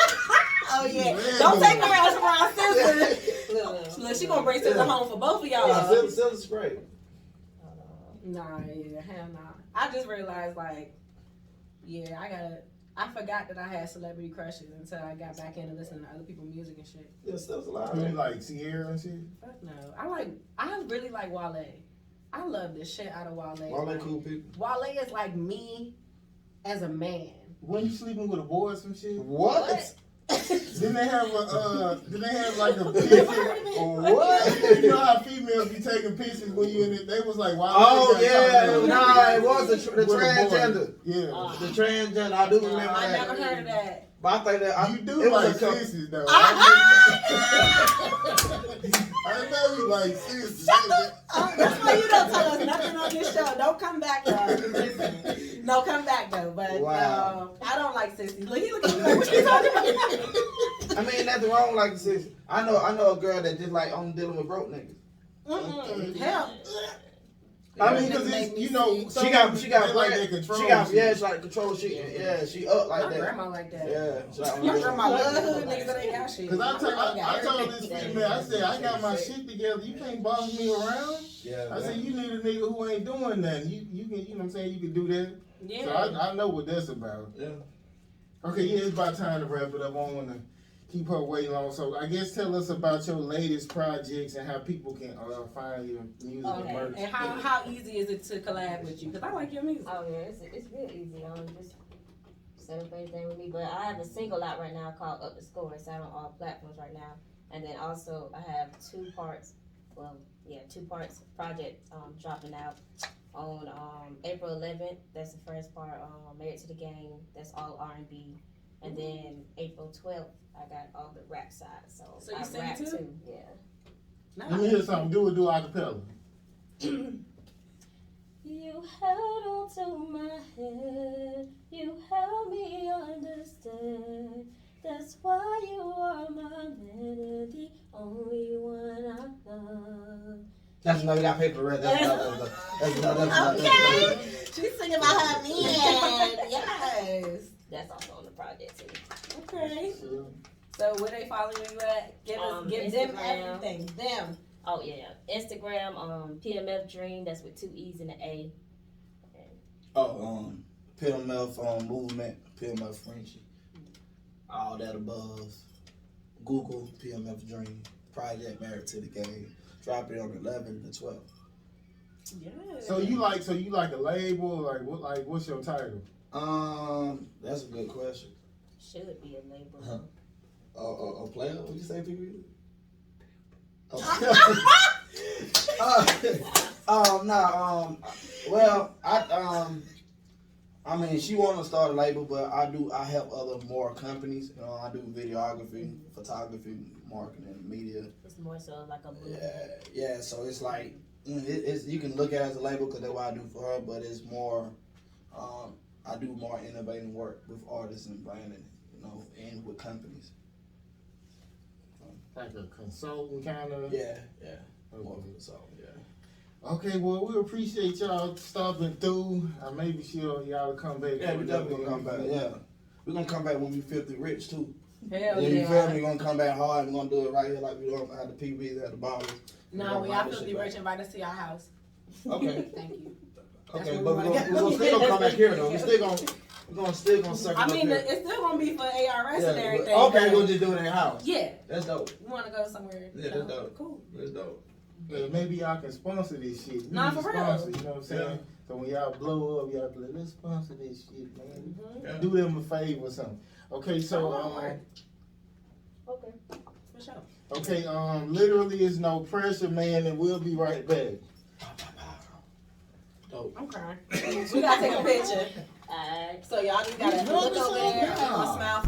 Speaker 2: Oh yeah. Don't take her around around SZA. Look, she gonna bring SZA home for both of y'all.
Speaker 4: Yeah, SZA's great.
Speaker 2: Nah, yeah, hell nah. I just realized, like, yeah, I forgot that I had celebrity crushes until I got back into listening to other people's music and shit.
Speaker 4: Yeah, SZA's a lot.
Speaker 1: You like Sierra and shit?
Speaker 2: Fuck no. I really like Wale. I love the shit out of Wale.
Speaker 4: All that cool people.
Speaker 2: Wale is like me as a man.
Speaker 1: When you sleeping with a boy or some shit?
Speaker 4: What?
Speaker 1: Didn't they have like a picture?
Speaker 4: What?
Speaker 1: You know how females be taking pictures when you in it? They was like, wow.
Speaker 4: Oh yeah, nah, it was the
Speaker 1: With a boy.
Speaker 4: transgender.
Speaker 1: Yeah.
Speaker 4: The transgender, I do remember
Speaker 2: I
Speaker 4: that.
Speaker 2: never heard of that.
Speaker 4: But I think that
Speaker 1: You do
Speaker 4: it was
Speaker 1: like
Speaker 4: a couple.
Speaker 1: sisters though.
Speaker 2: Uh-huh.
Speaker 1: I know you like sisters.
Speaker 2: That's why you don't tell us nothing on this show. Don't come back though. No, come back though. But
Speaker 4: Wow.
Speaker 2: I don't like like sissy. Look, he looking at me like, what you talking about?
Speaker 4: I mean, nothing wrong like a sissy. I know a girl that just like only dealing with broke niggas.
Speaker 2: Hell.
Speaker 1: I mean, because you know,
Speaker 4: she got
Speaker 1: like that control.
Speaker 4: She like control shit. Yeah, she up like
Speaker 2: My
Speaker 4: that.
Speaker 2: grandma like that.
Speaker 4: Yeah,
Speaker 2: My grandma love hood niggas that ain't got shit.
Speaker 1: Because I told this female, I said, I got my shit together. You can't boss me around.
Speaker 4: Yeah.
Speaker 1: I said, you need a nigga who ain't doing nothing. You can, you know what I'm saying? You can do that.
Speaker 2: Yeah.
Speaker 1: So I know what that's about.
Speaker 4: Yeah.
Speaker 1: Okay, yeah, it's about time to wrap it up. I don't want to keep her waiting long. So I guess tell us about your latest projects and how people can find your music and merch.
Speaker 2: And how easy is it to collab with you? Because I like your music.
Speaker 3: Oh yeah, it's real easy. Just set up anything with me. But I have a single out right now called Up the Score. It's out on all platforms right now. And then also I have two parts project dropping out on April 11th. That's the first part. Married to the Game. That's all R&B. And then April 12th, I got all the rap side. So
Speaker 2: you
Speaker 3: I
Speaker 2: sing
Speaker 3: rap
Speaker 2: too?
Speaker 3: Yeah.
Speaker 2: Nice.
Speaker 1: Let me hear something. Do acapella.
Speaker 3: You held on to my hand, you helped me understand. That's why you are my man, the only one I love.
Speaker 4: That's another got paper red. That's another.
Speaker 2: Okay. She's singing about her man. Yes.
Speaker 3: That's also on the project too.
Speaker 2: Okay. So where they following you at? Give them
Speaker 3: Instagram.
Speaker 2: everything. Them.
Speaker 3: Oh yeah, Instagram, Pmf DreeAm. That's with 2 E's and an A.
Speaker 4: Pmf movement, Pmf Frenchie, all that above. Google Pmf Dream Project Married to the Game. Drop it on 11 to 12.
Speaker 2: Yeah.
Speaker 1: So you like a label? What's your title?
Speaker 4: That's a good question.
Speaker 3: Should be a label.
Speaker 4: A player? What you say, PB? Well, I mean, she want to start a label, but I help more companies. I do videography, photography, marketing, media.
Speaker 3: It's more so like a movie.
Speaker 4: Yeah. So it's like it's you can look at it as a label because that's what I do for her, but it's more. I do more innovating work with artists and branding, and with companies.
Speaker 1: Like a consultant kind of?
Speaker 4: Yeah.
Speaker 1: Okay.
Speaker 4: So, yeah.
Speaker 1: Okay, well, we appreciate y'all stopping through. Maybe y'all come back.
Speaker 4: Yeah, we definitely gonna come back. Yeah. We're gonna come back when we 50 rich, too.
Speaker 2: Hell
Speaker 4: You
Speaker 2: yeah.
Speaker 4: feel me? We're gonna come back hard. We're gonna do it right here like we don't have the PBs at the bottom.
Speaker 2: No, when y'all filthy rich, invite us to your house.
Speaker 4: Okay.
Speaker 2: Thank you.
Speaker 4: Okay, but we're still gonna come back here, though. We're still gonna circle
Speaker 2: I mean,
Speaker 4: up here.
Speaker 2: it's still gonna be for ARS and everything.
Speaker 4: Okay, we'll just do it in the house.
Speaker 2: Yeah.
Speaker 4: That's dope.
Speaker 2: You wanna go somewhere?
Speaker 4: Yeah, that's dope.
Speaker 2: Cool.
Speaker 4: That's dope.
Speaker 1: Yeah, maybe y'all can sponsor this shit.
Speaker 2: Nah,
Speaker 1: need
Speaker 2: for real.
Speaker 1: sponsor, you know what I'm saying?
Speaker 4: Yeah.
Speaker 1: So when y'all blow up, y'all be like, let's sponsor this shit, man.
Speaker 2: Mm-hmm.
Speaker 4: Yeah.
Speaker 1: Do them a favor or something. Okay, so
Speaker 3: Okay.
Speaker 2: For sure.
Speaker 1: okay, literally is no pressure, man, and we'll be right back.
Speaker 4: Dope.
Speaker 2: I'm crying. We gotta take a picture. So y'all just gotta look over there, smile.